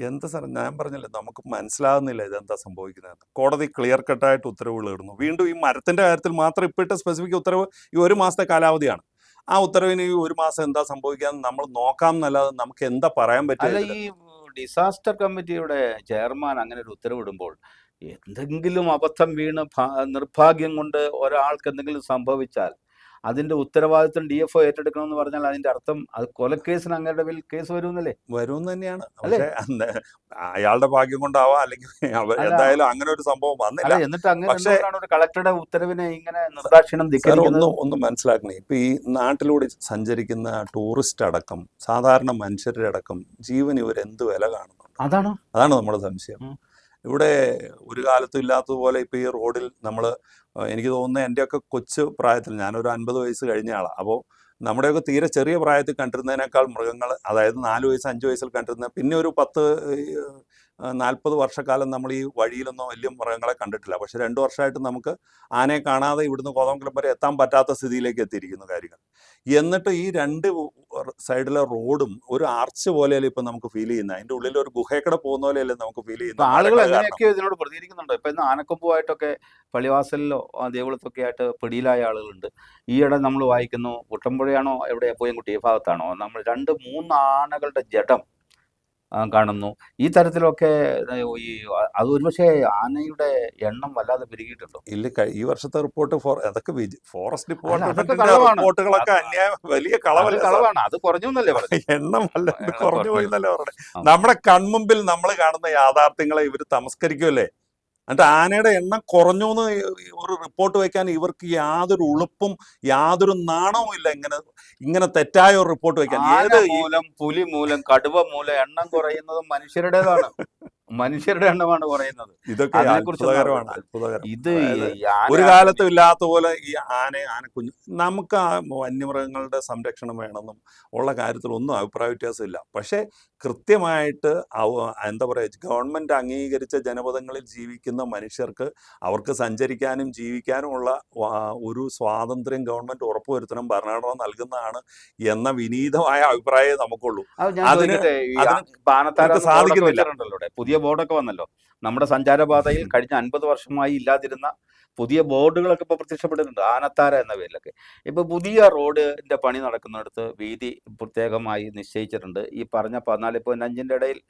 എന്താ സാർ, ഞാൻ പറഞ്ഞില്ലേ, നമുക്ക് മനസ്സിലാകുന്നില്ല ഇതെന്താ സംഭവിക്കുന്നത്. കോടതി ക്ലിയർ കട്ടായിട്ട് ഉത്തരവുകൾ ഇടുന്നു. വീണ്ടും ഈ മരത്തിന്റെ കാര്യത്തിൽ മാത്രം ഇപ്പോഴത്തെ സ്പെസിഫിക് ഉത്തരവ് ഈ 1 മാസത്തെ കാലാവധിയാണ്. ആ ഉത്തരവിന് ഈ 1 മാസം എന്താ സംഭവിക്കാന്ന് നമ്മൾ നോക്കാം എന്നല്ലാതെ നമുക്ക് എന്താ പറയാൻ പറ്റില്ല. ഈ ഡിസാസ്റ്റർ കമ്മിറ്റിയുടെ ചെയർമാൻ അങ്ങനെ ഒരു ഉത്തരവിടുമ്പോൾ എന്തെങ്കിലും അബദ്ധം വീണ് നിർഭാഗ്യം കൊണ്ട് ഒരാൾക്ക് എന്തെങ്കിലും സംഭവിച്ചാൽ അതിന്റെ ഉത്തരവാദിത്വം DFO ഏറ്റെടുക്കണമെന്ന് പറഞ്ഞാൽ അതിന്റെ അർത്ഥം അത് കൊലക്കേസിന് അങ്ങയുടെ പേരിൽ കേസ് വരുമെന്നല്ലേ? വരും തന്നെയാണ്. അയാളുടെ ഭാഗ്യം കൊണ്ടാവാം, അല്ലെങ്കിൽ എന്തായാലും അങ്ങനെ ഒരു സംഭവം വന്നില്ല. എന്നിട്ട് അങ്ങനെ കളക്ടറുടെ ഉത്തരവിനെ ഇങ്ങനെ നിർദാക്ഷിണ്യം ഒന്ന് മനസ്സിലാക്കണേ. ഇപ്പൊ ഈ നാട്ടിലൂടെ സഞ്ചരിക്കുന്ന ടൂറിസ്റ്റ് അടക്കം സാധാരണ മനുഷ്യരുടെ അടക്കം ജീവൻ ഇവരെന്ത് വില കാണുന്നുണ്ട്? അതാണ് നമ്മുടെ സംശയം. ഇവിടെ ഒരു കാലത്തും ഇല്ലാത്തതുപോലെ ഇപ്പൊ ഈ റോഡിൽ എനിക്ക് തോന്നുന്നത് എൻ്റെയൊക്കെ കൊച്ചു പ്രായത്തിൽ, ഞാനൊരു 50 വയസ്സ് കഴിഞ്ഞ ആളാണ്. അപ്പോൾ നമ്മുടെയൊക്കെ തീരെ ചെറിയ പ്രായത്തിൽ കണ്ടിരുന്നതിനേക്കാൾ മൃഗങ്ങൾ, അതായത് 4 വയസ്സ് 5 വയസ്സിൽ കണ്ടിരുന്ന, പിന്നെ ഒരു 10-40 വർഷക്കാലം നമ്മൾ ഈ വഴിയിലൊന്നും വലിയ മൃഗങ്ങളെ കണ്ടിട്ടില്ല. പക്ഷെ 2 വർഷമായിട്ട് നമുക്ക് ആനയെ കാണാതെ ഇവിടുന്ന് കോതമംഗലം വരെ എത്താൻ പറ്റാത്ത സ്ഥിതിയിലേക്ക് എത്തിയിരിക്കുന്നു കാര്യങ്ങൾ. എന്നിട്ട് ഈ 2 സൈഡിലെ റോഡും ഒരു ആർച്ച് പോലെയല്ലേ ഇപ്പൊ നമുക്ക് ഫീൽ ചെയ്യുന്നത്. അതിന്റെ ഉള്ളിൽ ഒരു ഗുഹയ്ക്കട പോകുന്ന പോലെയല്ലേ നമുക്ക് ഫീൽ ചെയ്യുന്നത്. ആളുകൾ എങ്ങനെയൊക്കെ ഇതിനോട് പ്രതികരിക്കുന്നുണ്ട്. ഇപ്പൊ ഇന്ന് ആനക്കൊമ്പുമായിട്ടൊക്കെ പള്ളിവാസലിലോ ദേവളത്തൊക്കെ ആയിട്ട് പിടിയിലായ ആളുകളുണ്ട്. ഈയിടെ നമ്മൾ വായിക്കുന്നു, കുട്ടമ്പുഴയാണോ എവിടെയാ പൂയംകുട്ടി ഭാഗത്താണോ, നമ്മൾ 2-3 ആനകളുടെ ജഡം കാണുന്നു. ഈ തരത്തിലൊക്കെ അത് ഒരുപക്ഷെ ആനയുടെ എണ്ണം വല്ലാതെ പെരുകിയിട്ടുണ്ടോ? ഇല്ല, ഈ വർഷത്തെ റിപ്പോർട്ട് അതൊക്കെ ഫോറസ്റ്റ് റിപ്പോർട്ടുകളൊക്കെ വലിയ കളവാണ്. അത് കുറഞ്ഞു എന്നല്ലേ പറഞ്ഞു, എണ്ണം വല്ലാതെ കുറഞ്ഞു പോയി എന്നല്ലേ പറഞ്ഞത്. നമ്മുടെ കൺമുമ്പിൽ നമ്മൾ കാണുന്ന യാഥാർത്ഥ്യങ്ങളെ ഇവർ തമസ്കരിക്കുമല്ലേ. എന്നിട്ട് ആനയുടെ എണ്ണം കുറഞ്ഞു എന്ന് ഒരു റിപ്പോർട്ട് വയ്ക്കാൻ ഇവർക്ക് യാതൊരു ഉളുപ്പും യാതൊരു നാണവും ഇല്ല. ഇങ്ങനെ തെറ്റായ ഒരു റിപ്പോർട്ട് വയ്ക്കാൻ. പുലി മൂലം, കടുവ മൂലം എണ്ണം കുറയുന്നത് മനുഷ്യരുടേതാണ്. മനുഷ്യരുടെ എണ്ണമാണ് കുറയുന്നത്. ഇതൊക്കെ അത്ഭുതകരമാണ്. ഇത് ഒരു കാലത്തും ഇല്ലാത്ത പോലെ ഈ ആനക്കുഞ്ഞ്, നമുക്ക് ആ വന്യമൃഗങ്ങളുടെ സംരക്ഷണം വേണമെന്നും ഉള്ള കാര്യത്തിൽ ഒന്നും അഭിപ്രായ വ്യത്യാസമില്ല. പക്ഷേ കൃത്യമായിട്ട് എന്താ പറയുക, ഗവൺമെൻറ് അംഗീകരിച്ച ജനപദങ്ങളിൽ ജീവിക്കുന്ന മനുഷ്യർക്ക് അവർക്ക് സഞ്ചരിക്കാനും ജീവിക്കാനുമുള്ള ഒരു സ്വാതന്ത്ര്യം ഗവൺമെൻറ് ഉറപ്പുവരുത്തണം, ഭരണഘടന നൽകുന്നതാണ് എന്ന വിനീതമായ അഭിപ്രായമേ നമുക്കുള്ളൂ. അതിന് സാധിക്കുന്നില്ല. പുതിയ ബോർഡൊക്കെ വന്നല്ലോ. നമ്മുടെ സഞ്ചാരപാതയിൽ കഴിഞ്ഞ 50 വർഷമായി ഇല്ലാതിരുന്ന പുതിയ ബോർഡുകളൊക്കെ ഇപ്പോൾ പ്രത്യക്ഷപ്പെട്ടിട്ടുണ്ട്, ആനത്താര എന്ന പേരിലൊക്കെ. ഇപ്പോൾ പുതിയ റോഡിൻ്റെ പണി നടക്കുന്നിടത്ത് വീതി പ്രത്യേകമായി നിശ്ചയിച്ചിട്ടുണ്ട്. ഈ പറഞ്ഞ 14.5-ൻ്റെ ഇടയിൽ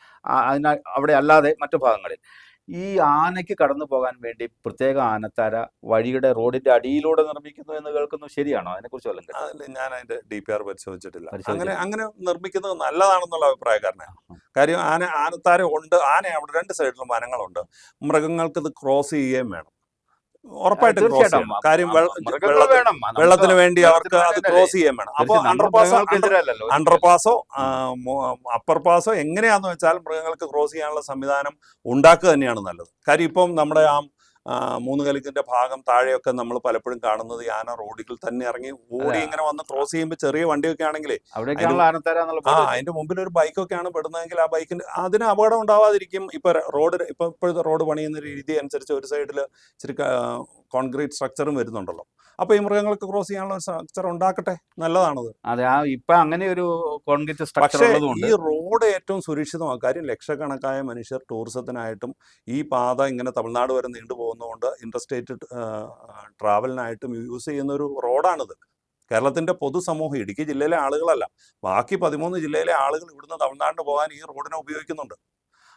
അവിടെ അല്ലാതെ മറ്റു ഭാഗങ്ങളിൽ ഈ ആനയ്ക്ക് കടന്നു പോകാൻ വേണ്ടി പ്രത്യേക ആനത്താര വഴിയുടെ റോഡിന്റെ അടിയിലൂടെ നിർമ്മിക്കുന്നു എന്ന് കേൾക്കുന്നു. ശരിയാണോ? അതിനെക്കുറിച്ച് വല്ലതും കേട്ടോ? ഞാൻ അതിന്റെ DPR പരിശോധിച്ചിട്ടില്ല. അങ്ങനെ പരിശോധിച്ചില്ല. അങ്ങനെ നിർമ്മിക്കുന്നത് നല്ലതാണെന്നുള്ള അഭിപ്രായക്കാരനാണ്. കാര്യം ആനത്താര ഉണ്ട്, ആന അവിടെ രണ്ട് സൈഡിലും വനങ്ങളുണ്ട്, മൃഗങ്ങൾക്ക് ഇത് ക്രോസ് ചെയ്യുകയും വേണം, ഉറപ്പായിട്ടും ക്രോസ് തീർച്ചയായിട്ടും ചെയ്യണം. കാര്യം മൃഗങ്ങൾ വേണം. വെള്ളത്തിന് വേണ്ടി അവർക്ക് അത് വേണ്ടതല്ലേ? ക്രോസ് ചെയ്യാൻ വേണം. അപ്പോൾ മൃഗങ്ങൾക്കെതിരല്ലല്ലോ. അണ്ടർ പാസോ അപ്പർ പാസോ എങ്ങനെയാന്ന് വെച്ചാൽ മൃഗങ്ങൾക്ക് ക്രോസ് ചെയ്യാനുള്ള സംവിധാനം ഉണ്ടാക്കുക തന്നെയാണ് നല്ലത്. കാര്യം ഇപ്പം നമ്മുടെ മൂന്നുകലിക്കിന്റെ ഭാഗം താഴെയൊക്കെ നമ്മൾ പലപ്പോഴും കാണുന്നത് ഈ ആന റോഡിൽ തന്നെ ഇറങ്ങി ഓടി ഇങ്ങനെ വന്ന് ക്രോസ് ചെയ്യുമ്പോൾ ചെറിയ വണ്ടിയൊക്കെ ആണെങ്കിലേ അതിന്റെ മുമ്പിൽ ഒരു ബൈക്കൊക്കെയാണ് പെടുന്നതെങ്കിൽ ആ ബൈക്കിന് അതിന് അപകടം ഉണ്ടാവാതിരിക്കും. ഇപ്പോഴത്തെ റോഡ് പണിയുന്ന രീതി അനുസരിച്ച് ഒരു സൈഡിൽ ഇച്ചിരി കോൺക്രീറ്റ് സ്ട്രക്ചറും വരുന്നുണ്ടല്ലോ. അപ്പൊ ഈ മൃഗങ്ങൾക്ക് ക്രോസ് ചെയ്യാനുള്ള സ്ട്രക്ചർ ഉണ്ടാക്കട്ടെ, നല്ലതാണത്. അതെ, ഇപ്പൊ അങ്ങനെ ഒരു കോൺക്രീറ്റ് സ്ട്രക്ചർ പക്ഷേ ഉള്ളതുകൊണ്ട് ഈ റോഡ് ഏറ്റവും സുരക്ഷിതമാണ്. കാര്യം ലക്ഷക്കണക്കായ മനുഷ്യർ ടൂറിസത്തിനായിട്ടും ഈ പാത ഇങ്ങനെ തമിഴ്നാട് വരെ നീണ്ടുപോകുന്നതുകൊണ്ട് ഇന്റർസ്റ്റേറ്റ് ട്രാവലിനായിട്ടും യൂസ് ചെയ്യുന്ന ഒരു റോഡാണിത്. കേരളത്തിന്റെ പൊതുസമൂഹം, ഇടുക്കി ജില്ലയിലെ ആളുകളല്ല, ബാക്കി 13 ജില്ലയിലെ ആളുകൾ ഇവിടുന്ന് തമിഴ്നാടിന് പോകാൻ ഈ റോഡിനെ ഉപയോഗിക്കുന്നുണ്ട്.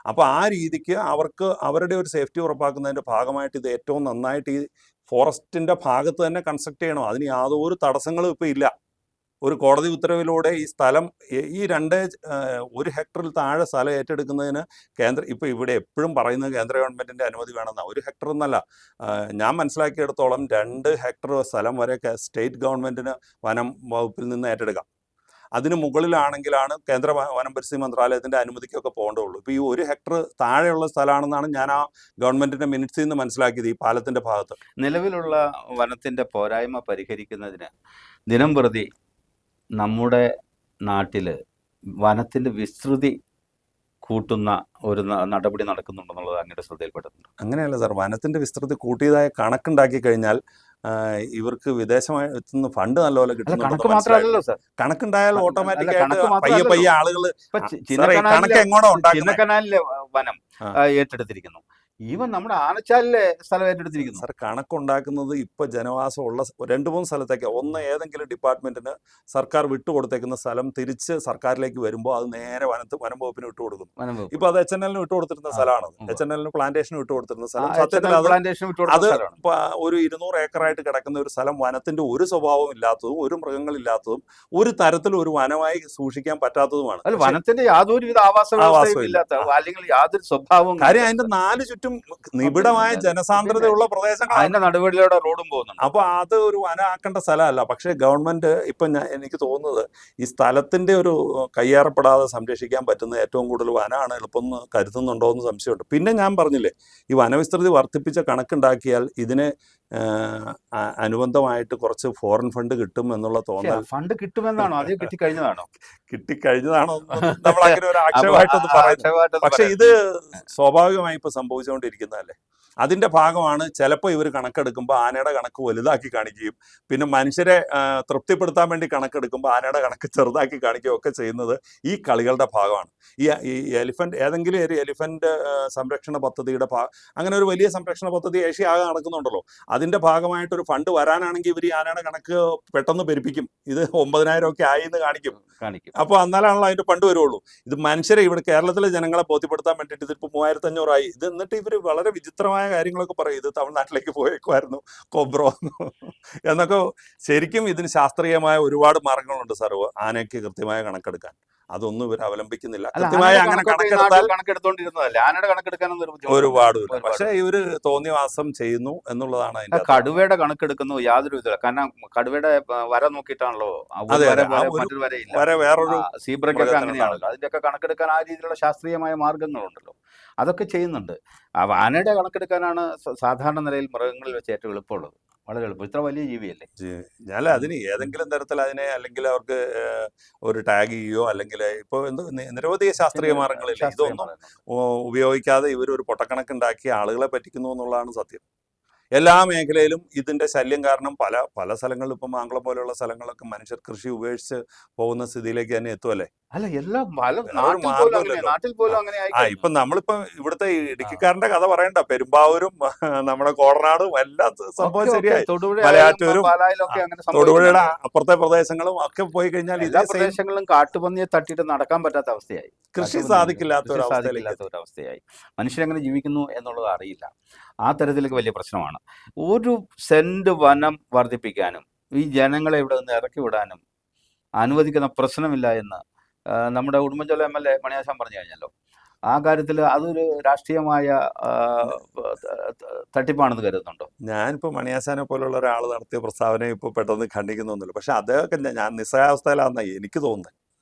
അപ്പോൾ ആ രീതിക്ക് അവർക്ക് അവരുടെ ഒരു സേഫ്റ്റി ഉറപ്പാക്കുന്നതിന്റെ ഭാഗമായിട്ട് ഇത് ഏറ്റവും നന്നായിട്ട് ഈ ഫോറസ്റ്റിന്റെ ഭാഗത്ത് തന്നെ കൺസ്ട്രക്ട് ചെയ്യണം. അതിന് യാതൊരു തടസ്സങ്ങളും ഇപ്പം ഇല്ല. ഒരു കോടതി ഉത്തരവിലൂടെ ഈ സ്ഥലം ഈ 1 ഹെക്ടറിൽ താഴെ സ്ഥലം ഏറ്റെടുക്കുന്നതിന് ഇപ്പം ഇവിടെ എപ്പോഴും പറയുന്നത് കേന്ദ്ര ഗവൺമെന്റിന്റെ അനുമതി വേണമെന്നാണ്. 1 ഹെക്ടർ എന്നല്ല, ഞാൻ മനസ്സിലാക്കിയെടുത്തോളം 2 ഹെക്ടർ സ്ഥലം വരെ സ്റ്റേറ്റ് ഗവൺമെന്റിന് വനം വകുപ്പിൽ നിന്ന് ഏറ്റെടുക്കാം. അതിന് മുകളിലാണെങ്കിലാണ് കേന്ദ്ര വനം പരിസ്ഥിതി മന്ത്രാലയത്തിന്റെ അനുമതിക്കൊക്കെ പോകേണ്ടതുള്ളൂ. ഇപ്പോൾ ഈ 1 ഹെക്ടർ താഴെയുള്ള സ്ഥലമാണെന്നാണ് ഞാൻ ആ ഗവൺമെന്റിന്റെ മിനിറ്റ്സിൽ നിന്ന് മനസ്സിലാക്കിയത്. ഈ പാലത്തിന്റെ ഭാഗത്ത് നിലവിലുള്ള വനത്തിന്റെ പോരായ്മ പരിഹരിക്കുന്നതിന് ദിനം പ്രതി നമ്മുടെ നാട്ടിൽ വനത്തിന്റെ വിസ്തൃതി കൂട്ടുന്ന ഒരു നടപടി നടക്കുന്നുണ്ടെന്നുള്ളത് അങ്ങയുടെ ശ്രദ്ധയിൽപ്പെട്ടിട്ടുണ്ട്? അങ്ങനെയല്ല സാർ, വനത്തിന്റെ വിസ്തൃതി കൂട്ടിയതായ കണക്കുണ്ടാക്കി കഴിഞ്ഞാൽ ഇവർക്ക് വിദേശമായി എത്തുന്ന ഫണ്ട് നല്ലപോലെ മാത്രമല്ലല്ലോ സാർ, കണക്കുണ്ടായാൽ ഓട്ടോമാറ്റിക്കായിട്ട് പയ്യെ ആളുകൾ കണക്ക് എങ്ങോട്ടോ ഉണ്ടാക്കും. ചിന്നക്കനാലിലെ വനം ഏറ്റെടുത്തിരിക്കുന്നു, ഈവൻ നമ്മുടെ ആനച്ചാലിലെ സ്ഥലം ഏറ്റെടുത്തിരിക്കുന്നു. സാർ, കണക്കുണ്ടാക്കുന്നത് ഇപ്പൊ ജനവാസമുള്ള 2-3 സ്ഥലത്തേക്ക്, ഒന്ന് ഏതെങ്കിലും ഡിപ്പാർട്ട്മെന്റിന് സർക്കാർ വിട്ടുകൊടുത്തേക്കുന്ന സ്ഥലം തിരിച്ച് സർക്കാരിലേക്ക് വരുമ്പോൾ അത് നേരെ വനം വകുപ്പിന് വിട്ടുകൊടുക്കുന്നു. ഇപ്പൊ അത് HNL വിട്ടുകൊടുത്തിരുന്ന സ്ഥലമാണ്. HNL പ്ലാന്റേഷന് വിട്ടുകൊടുത്തിരുന്ന സ്ഥലം. സത്യത്തിൽ അത് ഒരു 200 ഏക്കറായിട്ട് കിടക്കുന്ന ഒരു സ്ഥലം വനത്തിന്റെ ഒരു സ്വഭാവം ഇല്ലാത്തതും ഒരു മൃഗങ്ങളില്ലാത്തതും ഒരു തരത്തിലും ഒരു വനമായി സൂക്ഷിക്കാൻ പറ്റാത്തതുമാണ്. വനത്തിന്റെ യാതൊരുവിധ ആവാസവും ഇല്ലാത്ത അല്ലെങ്കിൽ യാതൊരു സ്വഭാവവും. കാര്യം അതിന്റെ 4 ചുറ്റും നിബിഡമായ ജനസാന്ദ്രതയുള്ള പ്രദേശങ്ങൾ, അതിന്റെ നടുവഴിയിലൂടെ റോഡും പോകുന്നുണ്ട്. അപ്പൊ അത് ഒരു വനമാക്കേണ്ട സ്ഥലമല്ല. പക്ഷേ ഗവൺമെന്റ് ഇപ്പൊ എനിക്ക് തോന്നുന്നത് ഈ സ്ഥലത്തിന്റെ ഒരു കയ്യേറപ്പെടാതെ സംരക്ഷിക്കാൻ പറ്റുന്ന ഏറ്റവും കൂടുതൽ വനമാണ് എളുപ്പം കരുതുന്നുണ്ടോ എന്ന് സംശയമുണ്ട്. പിന്നെ ഞാൻ പറഞ്ഞില്ലേ, ഈ വനവിസ്തൃതി വർദ്ധിപ്പിച്ച കണക്കുണ്ടാക്കിയാൽ ഇതിന് അനുബന്ധമായിട്ട് കുറച്ച് ഫോറിൻ ഫണ്ട് കിട്ടും എന്നുള്ള തോന്നൽ. ഫണ്ട് കിട്ടുമെന്നാണോ? അത് കിട്ടിക്കഴിഞ്ഞതാണോ നമ്മൾ അങ്ങനെ ഒരു ആക്ഷേപമായിട്ടൊന്നും പറയുന്നത്. പക്ഷെ ഇത് സ്വാഭാവികമായി ഇപ്പൊ സംഭവിച്ചുകൊണ്ടിരിക്കുന്നതല്ലേ. അതിന്റെ ഭാഗമാണ് ചിലപ്പോൾ ഇവർ കണക്കെടുക്കുമ്പോൾ ആനയുടെ കണക്ക് വലുതാക്കി കാണിക്കുകയും പിന്നെ മനുഷ്യരെ തൃപ്തിപ്പെടുത്താൻ വേണ്ടി കണക്കെടുക്കുമ്പോൾ ആനയുടെ കണക്ക് ചെറുതാക്കി കാണിക്കുകയും ഒക്കെ ചെയ്യുന്നത് ഈ കളികളുടെ ഭാഗമാണ്. ഈ എലിഫന്റ്, ഏതെങ്കിലും ഒരു എലിഫന്റ് സംരക്ഷണ പദ്ധതിയുടെ അങ്ങനെ ഒരു വലിയ സംരക്ഷണ പദ്ധതി ഏഷ്യ ആകെ നടക്കുന്നുണ്ടല്ലോ. അതിന്റെ ഭാഗമായിട്ടൊരു ഫണ്ട് വരാനാണെങ്കിൽ ഇവർ ഈ ആനയുടെ കണക്ക് പെട്ടെന്ന് പെരുപ്പിക്കും. ഇത് 9,000 ഒക്കെ ആയി എന്ന് കാണിക്കും. അപ്പോൾ എന്നാലാണല്ലോ അതിന്റെ ഫണ്ട് വരുള്ളൂ. ഇത് മനുഷ്യരെ, ഇവിടെ കേരളത്തിലെ ജനങ്ങളെ ബോധ്യപ്പെടുത്താൻ വേണ്ടിയിട്ട് ഇതിപ്പോൾ 3,500 ആയി. ഇത് എന്നിട്ട് ഇവർ വളരെ വിചിത്രമായ കാര്യങ്ങളൊക്കെ പറയും. ഇത് തമിഴ്നാട്ടിലേക്ക് പോയേക്കുമായിരുന്നു കൊബ്രോ എന്നൊക്കെ. ശരിക്കും ഇതിന് ശാസ്ത്രീയമായ ഒരുപാട് മാർഗങ്ങളുണ്ട് സാർ ആനയ്ക്ക് കൃത്യമായ കണക്കെടുക്കാൻ. അതൊന്നും ഇവർ അവലംബിക്കുന്നില്ല. കൃത്യമായി അങ്ങനെ കണക്കെടുത്തോണ്ടിരുന്നതല്ലേ, ആനയുടെ കണക്കെടുക്കാനൊന്നും ഒരുപാട്. പക്ഷേ ഇവര് തോന്നിയവാസം ചെയ്യുന്നു എന്നുള്ളതാണ് അതിന്റെ. കടുവയുടെ കണക്കെടുക്കുന്നു യാതൊരു വിധമില്ല. കാരണം കടുവയുടെ വര നോക്കിയിട്ടാണല്ലോ, വേറൊരു സീബ്രയ്ക്കൊക്കെ അങ്ങനെയാണല്ലോ. അതിന്റെയൊക്കെ കണക്കെടുക്കാൻ ആ രീതിയിലുള്ള ശാസ്ത്രീയമായ മാർഗങ്ങളുണ്ടല്ലോ, അതൊക്കെ ചെയ്യുന്നുണ്ട്. ആനയുടെ കണക്കെടുക്കാനാണ് സാധാരണ നിലയിൽ മൃഗങ്ങളിൽ വെച്ച് ഏറ്റവും എളുപ്പമുള്ളത്. വളരെ എളുപ്പം. ഇത്ര വലിയ ജീവിയല്ലേ. അല്ല, അതിന് ഏതെങ്കിലും തരത്തിൽ അതിനെ അല്ലെങ്കിൽ അവർക്ക് ഒരു ടാഗ് ചെയ്യുകയോ അല്ലെങ്കിൽ ഇപ്പോൾ നിരവധി ശാസ്ത്രീയ മാർഗങ്ങളില്ല. ഇതൊന്നും ഉപയോഗിക്കാതെ ഇവർ ഒരു പൊട്ടക്കണക്കുണ്ടാക്കി ആളുകളെ പറ്റിക്കുന്നു എന്നുള്ളതാണ് സത്യം. എല്ലാ മേഖലയിലും ഇതിന്റെ ശല്യം കാരണം പല സ്ഥലങ്ങളിലും ഇപ്പം മാങ്കുളം പോലെയുള്ള സ്ഥലങ്ങളൊക്കെ മനുഷ്യർ കൃഷി ഉപേക്ഷിച്ച് പോകുന്ന സ്ഥിതിയിലേക്ക് തന്നെ എത്തുമല്ലേ. അല്ല എല്ലാം പല വേറൊരു നാട്ടിൽ പോലും അങ്ങനെ, മാർഗ്ഗമില്ലല്ലോ. നാട്ടിൽ ആ പോലും അങ്ങനെ ആ ആയിക്കഴിഞ്ഞു. ഇപ്പൊ നമ്മളിപ്പോ ഇവിടുത്തെ ഈ ആ ഇടുക്കിക്കാരന്റെ കഥ പറയണ്ട, പെരുമ്പാവൂരും നമ്മുടെ കോടനാടും എല്ലാം സംഭവം ഒക്കെ ശരിയായി. തൊടുപുഴ ആയാലും മലയാറ്റൂരും പാലായിലും ആ ഒക്കെ അങ്ങനെ തൊടുപുഴയുടെ സംഭവിക്കുന്നുണ്ട്. അപ്പുറത്തെ പ്രദേശങ്ങളും ഒക്കെ പോയി കഴിഞ്ഞാൽ എല്ലാ ഇതേ സെയിം പ്രദേശങ്ങളിലും കാട്ടുപന്നിയെ തട്ടിയിട്ട് നടക്കാൻ പറ്റാത്ത അവസ്ഥയായി. കൃഷി കാട്ടുപന്നി സാധിക്കില്ലാത്ത കൃഷി ഒരു അവസ്ഥയിലേക്ക് സാധിക്കില്ലാത്ത എത്തി. ഒരവസ്ഥയായി. മനുഷ്യരെങ്ങനെ ജീവിക്കുന്നു എന്നുള്ളത് അറിയില്ല. ആ തരത്തിലേക്ക് വലിയ പ്രശ്നമാണ്. ഒരു സെന്റ് വനം വർദ്ധിപ്പിക്കാനും ഈ ജനങ്ങളെ ഇവിടെ നിന്ന് ഇറക്കി വിടാനും അനുവദിക്കുന്ന പ്രശ്നമില്ല എന്ന് നമ്മുടെ ഉടുമ്പൻചോല MLA മണിയാശാൻ പറഞ്ഞു കഴിഞ്ഞല്ലോ. ആ കാര്യത്തിൽ അതൊരു രാഷ്ട്രീയമായ ആ, തട്ടിപ്പാണെന്ന് കരുതുന്നുണ്ടോ? ഞാനിപ്പോൾ മണിയാശാനെ പോലുള്ള ഒരാൾ നടത്തിയ പ്രസ്താവനയെ ഇപ്പോൾ പെട്ടെന്ന് ഖണ്ഡിക്കുന്നൊന്നുമില്ല. പക്ഷെ അദ്ദേഹമൊക്കെ ഞാൻ നിസ്സഹാവസ്ഥയിലാണെന്നാണ് എനിക്ക് തോന്നുന്നത്.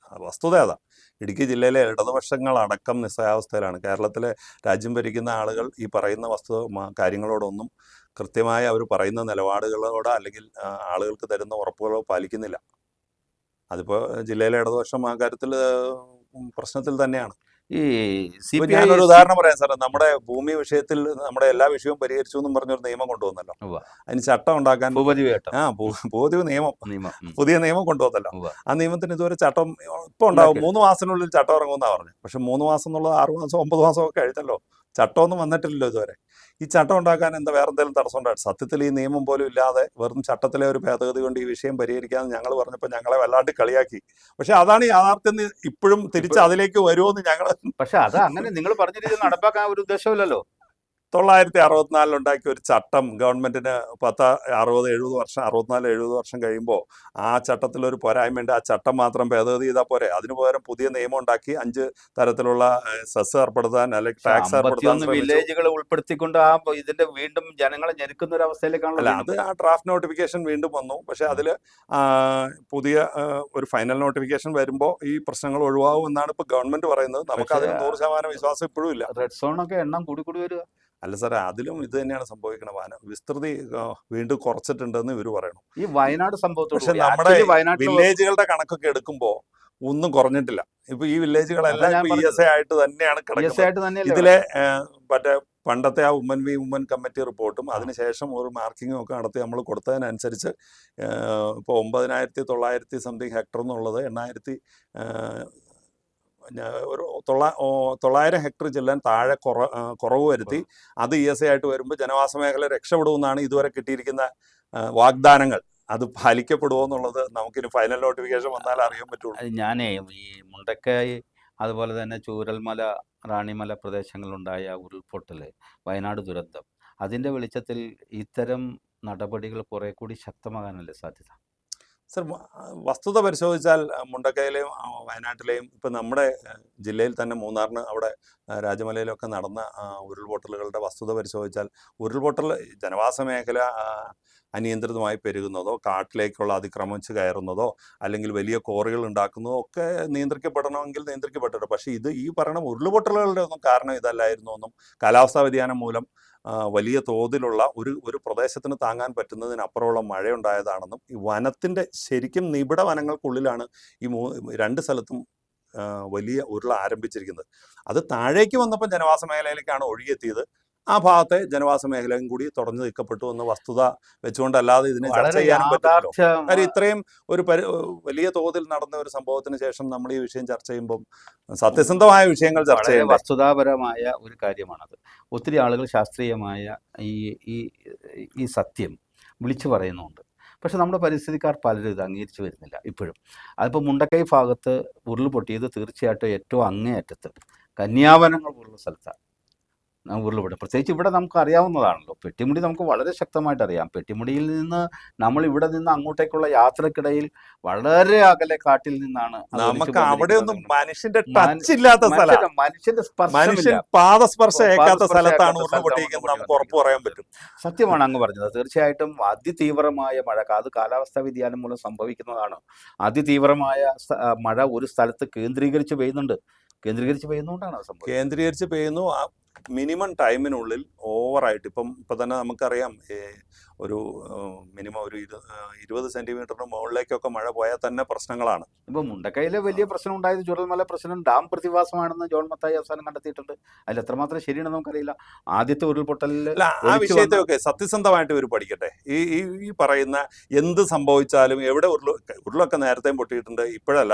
വസ്തുത അതാ. ഇടുക്കി ജില്ലയിലെ ഇടതുപക്ഷങ്ങളടക്കം നിസ്സഹാവസ്ഥയിലാണ്. കേരളത്തിലെ രാജ്യം ഭരിക്കുന്ന ആളുകൾ ഈ പറയുന്ന കാര്യങ്ങളോടൊന്നും കൃത്യമായ അവർ പറയുന്ന നിലപാടുകളോടോ അല്ലെങ്കിൽ ആളുകൾക്ക് തരുന്ന ഉറപ്പുകളോ പാലിക്കുന്നില്ല. അതിപ്പോൾ ജില്ലയിലെ ഇടതുപക്ഷം ആ കാര്യത്തിൽ പ്രശ്നത്തിൽ തന്നെയാണ്. ഈ ഇപ്പൊ CPI ഞാനൊരു ഉദാഹരണം പറയാം സാറേ. നമ്മുടെ ഭൂമി വിഷയത്തിൽ നമ്മുടെ എല്ലാ വിഷയവും പരിഹരിച്ചു എന്നും പറഞ്ഞൊരു നിയമം കൊണ്ടുവന്നല്ലോ. ഉവ്വ. അതിന് ചട്ടം ഉണ്ടാക്കാൻ ഭൂപതിവ് ചട്ടം പുതിയ നിയമം നിയമം പുതിയ നിയമം കൊണ്ടുവന്നല്ലോ. ഉവ്വ. ആ നിയമത്തിന് ഇതുവരെ ചട്ടം ഇപ്പൊ ഉണ്ടാവും. 3 മാസത്തിനുള്ളിൽ ചട്ടം ഇറങ്ങുമെന്നാ പറഞ്ഞു. പക്ഷെ 3 മാസം എന്നുള്ളത് 6 മാസം 9 മാസം ഒക്കെ കഴിഞ്ഞല്ലോ. ചട്ടമൊന്നും വന്നിട്ടില്ലല്ലോ ഇതുവരെ. ഈ ചട്ടം ഉണ്ടാക്കാൻ എന്താ വേറെ എന്തെങ്കിലും തടസ്സം ഉണ്ടായിട്ട്? സത്യത്തിൽ ഈ നിയമം പോലും ഇല്ലാതെ വെറും ചട്ടത്തിലെ ഒരു ഭേദഗതി കൊണ്ട് ഈ വിഷയം പരിഹരിക്കാമെന്ന് ഞങ്ങൾ പറഞ്ഞപ്പോൾ ഞങ്ങളെ വല്ലാണ്ട് കളിയാക്കി. പക്ഷെ അതാണ് യാഥാർത്ഥ്യം. ഇപ്പോഴും തിരിച്ച് അതിലേക്ക് വരുമോന്ന് ഞങ്ങൾ പക്ഷെ അത് അങ്ങനെ നിങ്ങൾ പറഞ്ഞ രീതിയിൽ നടപ്പാക്കാൻ ഒരു ഉദ്ദേശമില്ലല്ലോ. 1964 ഉണ്ടാക്കിയ ഒരു ചട്ടം ഗവൺമെന്റിന് 10, 60, 70 വർഷം 64, 70 വർഷം കഴിയുമ്പോൾ ആ ചട്ടത്തിലൊരു പോരായ്മയുണ്ട്. ആ ചട്ടം മാത്രം ഭേദഗതി ചെയ്താൽ പോരെ. അതിന് പകരം പുതിയ നിയമം ഉണ്ടാക്കി 5 തരത്തിലുള്ള സെസ് ഏർപ്പെടുത്താൻ അല്ലെങ്കിൽ ടാക്സ് ഏർപ്പെടുത്താൻ 51 ശ്രമിച്ചു. വില്ലേജുകൾ ഉൾപ്പെടുത്തിക്കൊണ്ട് ആ ഇതിന്റെ വീണ്ടും ജനങ്ങളെ ഞെരുക്കുന്ന ഒരു അവസ്ഥയിലേക്കാണല്ലോ അല്ല, വീണ്ടും അത് ആ വരുന്നത്. ഡ്രാഫ്റ്റ് നോട്ടിഫിക്കേഷൻ വീണ്ടും വന്നു. പക്ഷെ അതിൽ പുതിയ ഒരു ഫൈനൽ നോട്ടിഫിക്കേഷൻ വരുമ്പോൾ ഈ പ്രശ്നങ്ങൾ ഒഴിവാകും എന്നാണ് ഇപ്പോൾ ഗവൺമെന്റ് പറയുന്നത്. നമുക്ക് പക്ഷേ അതിന് 100% വിശ്വാസം ഇപ്പോഴും ഇല്ല. റെഡ് സോണൊക്കെ എണ്ണം കൂടി വരിക. അല്ല സാറേ, അതിലും ഇത് തന്നെയാണ് സംഭവിക്കണം. വിസ്തൃതി വീണ്ടും കുറച്ചിട്ടുണ്ടെന്ന് ഇവർ പറയണം. ഈ വയനാട് സംഭവത്തോട് പക്ഷെ കൂടി നമ്മുടെ ആക്ച്വലി വയനാട്ടിൽ വില്ലേജുകളുടെ കണക്കൊക്കെ എടുക്കുമ്പോൾ ഒന്നും കുറഞ്ഞിട്ടില്ല. ഇപ്പൊ ഈ അതാ വില്ലേജുകളെല്ലാം ഞാൻ ഇപ്പൊ പറഞ്ഞത്. ESA ആയിട്ട് തന്നെയാണ് ESA കിടക്കുന്നത്. ആയിട്ട് തന്നെയല്ലേ ഇതിലെ കിടക്കുന്നത്. മറ്റേ പണ്ടത്തെ ആ ഉമ്മൻ കമ്മിറ്റി റിപ്പോർട്ടും അതിനുശേഷം ഒരു മാർക്കിങ്ങും ഒക്കെ നടത്തി നമ്മൾ കൊടുത്തതിനനുസരിച്ച് ഇപ്പോൾ 9,900 സംതിങ് ഹെക്ടർ എന്നുള്ളത് 8,000 ഒരു 900 ഹെക്ടർ ചെല്ലാൻ താഴെ കുറവ് വരുത്തി. അത് ESA ആയിട്ട് വരുമ്പോൾ ജനവാസ മേഖല രക്ഷപ്പെടുമെന്നാണ് ഇതുവരെ കിട്ടിയിരിക്കുന്ന വാഗ്ദാനങ്ങൾ. അത് പാലിക്കപ്പെടുമോ എന്നുള്ളത് നമുക്കിനി ഫൈനൽ നോട്ടിഫിക്കേഷൻ വന്നാൽ അറിയാൻ പറ്റുള്ളൂ. ഞാനേ ഈ മുണ്ടക്കൈ അതുപോലെ തന്നെ ചൂരൽമല റാണിമല പ്രദേശങ്ങളിലുണ്ടായ ഉരുൾപൊട്ടൽ, വയനാട് ദുരന്തം, അതിൻ്റെ വെളിച്ചത്തിൽ ഇത്തരം നടപടികൾ കുറെ കൂടി ശക്തമാകാനല്ലേ സാധ്യത? സർ, വസ്തുത പരിശോധിച്ചാൽ മുണ്ടക്കയിലെയും വയനാട്ടിലെയും ഇപ്പം നമ്മുടെ ജില്ലയിൽ തന്നെ മൂന്നാറിന് അവിടെ രാജമലയിലൊക്കെ നടന്ന ഉരുൾപൊട്ടലുകളുടെ വസ്തുത പരിശോധിച്ചാൽ ഉരുൾപൊട്ടൽ ജനവാസ മേഖല അനിയന്ത്രിതമായി പെരുകുന്നതോ കാട്ടിലേക്കുള്ള അതിക്രമിച്ച് കയറുന്നതോ അല്ലെങ്കിൽ വലിയ കോറികൾ ഉണ്ടാക്കുന്നതോ ഒക്കെ നിയന്ത്രിക്കപ്പെടണമെങ്കിൽ നിയന്ത്രിക്കപ്പെട്ടിട്ടുണ്ട്. പക്ഷേ ഈ പറയുന്ന ഉരുൾപൊട്ടലുകളുടെ ഒന്നും കാരണം ഇതല്ലായിരുന്നു എന്നും കാലാവസ്ഥാ വ്യതിയാനം മൂലം വലിയ തോതിലുള്ള ഒരു പ്രദേശത്തിന് താങ്ങാൻ പറ്റുന്നതിനപ്പുറമുള്ള മഴയുണ്ടായതാണെന്നും ഈ വനത്തിൻ്റെ ശരിക്കും നിബിഡ വനങ്ങൾക്കുള്ളിലാണ് ഈ 2 സ്ഥലത്തും വലിയ ഉരുൾ ആരംഭിച്ചിരിക്കുന്നത്. അത് താഴേക്ക് വന്നപ്പോൾ ജനവാസ മേഖലയിലേക്കാണ് ഒഴുകിയെത്തിയത്. ആ ഭാഗത്തെ ജനവാസ മേഖലയും കൂടി തുറന്നു നിൽക്കപ്പെട്ടു എന്ന വസ്തുത വെച്ചുകൊണ്ടല്ലാതെ ഇതിനെ ചർച്ച വളരെ ചെയ്യാനും പറ്റില്ലല്ലോ. യാഥാർത്ഥ്യം. കാര്യം ഇത്രയും ഒരു വലിയ തോതിൽ നടന്ന ഒരു സംഭവത്തിന് ശേഷം നമ്മൾ ഈ വിഷയം ചർച്ച ചെയ്യുമ്പോൾ സത്യസന്ധമായ വിഷയങ്ങൾ ചർച്ച വളരെ ചെയ്യണ്ടേ? വസ്തുതാപരമായ ഒരു കാര്യമാണത്. ഒത്തിരി ആളുകൾ ശാസ്ത്രീയമായ ഈ ഈ ഈ സത്യം വിളിച്ചു പറയുന്നുണ്ട്. പക്ഷെ നമ്മുടെ പരിസ്ഥിതിക്കാർ പലരും ഇത് അംഗീകരിച്ചു വരുന്നില്ല ഇപ്പോഴും. അതിപ്പോൾ മുണ്ടക്കൈ ഭാഗത്ത് ഉരുൾ പൊട്ടിയത് തീർച്ചയായിട്ടും ഏറ്റവും അങ്ങേയറ്റത്ത് കന്യാവനങ്ങൾ പോലുള്ള സ്ഥലത്താണ് ഉരുൾപൊട്ടും. പ്രത്യേകിച്ച് ഇവിടെ നമുക്ക് അറിയാവുന്നതാണല്ലോ. പെട്ടിമുടി നമുക്ക് വളരെ ശക്തമായിട്ട് അറിയാം. പെട്ടിമുടിയിൽ നിന്ന് നമ്മൾ ഇവിടെ നിന്ന് അങ്ങോട്ടേക്കുള്ള യാത്രക്കിടയിൽ വളരെ അകലെ കാട്ടിൽ നിന്നാണ് അത് ഒലിച്ചു നമുക്ക് അവിടെ ഒന്നും വന്നിരിക്കുന്നത്. മനുഷ്യന്റെ ടച്ച് ഇല്ലാത്ത സ്ഥലമാണ്. മനുഷ്യന്റെ മനുഷ്യൻ സ്പർശമില്ല. പാദസ്പർശം ഏക്കാത്ത പാദസ്പർശം സ്ഥലത്താണ് ഏക്കാത്ത ഉരുൾപൊട്ടിയിരിക്കുന്നത്. സ്ഥലത്താണ് നമുക്ക് ഉറപ്പ് പറയാൻ പറ്റും. സത്യമാണ് അങ്ങ് പറഞ്ഞത്. തീർച്ചയായിട്ടും അതിതീവ്രമായ മഴ, അത് കാലാവസ്ഥാ വ്യതിയാനം മൂലം സംഭവിക്കുന്നതാണ്. അതിതീവ്രമായ മഴ ഒരു സ്ഥലത്ത് കേന്ദ്രീകരിച്ച് പെയ്യുന്നുണ്ടാണ് അത് സംഭവിക്കുന്നത്. കേന്ദ്രീകരിച്ച് പെയ്യുന്നു. മിനിമം ടൈമിനുള്ളിൽ ഓവറായിട്ട് ഇപ്പം തന്നെ നമുക്കറിയാം ഒരു മിനിമം ഒരു 20 സെന്റിമീറ്ററിന് മുകളിലേക്കൊക്കെ മഴ പോയാൽ തന്നെ പ്രശ്നങ്ങളാണ്. ഇപ്പൊ മുണ്ടക്കയിലെ വലിയ പ്രശ്നം ഉണ്ടായത് ചുരൽമല പ്രശ്നം ഡാം പ്രതിഭാസമാണെന്ന് ജോൺ മത്തായി അവസാനം കണ്ടെത്തിയിട്ടുണ്ട്. അതിൽ എത്രമാത്രം ശരിയാണെന്ന് നമുക്കറിയില്ല. ആദ്യത്തെ ഉരുൾപൊട്ടലിൽ അല്ല, ആ ഒലിച്ചു വന്ന വിഷയത്തെയൊക്കെ സത്യസന്ധമായിട്ട് ഇവർ പഠിക്കട്ടെ. ഈ ഈ ഈ പറയുന്ന എന്ത് സംഭവിച്ചാലും എവിടെ ഉരുളൊക്കെ നേരത്തെയും പൊട്ടിയിട്ടുണ്ട്, ഇപ്പോഴല്ല.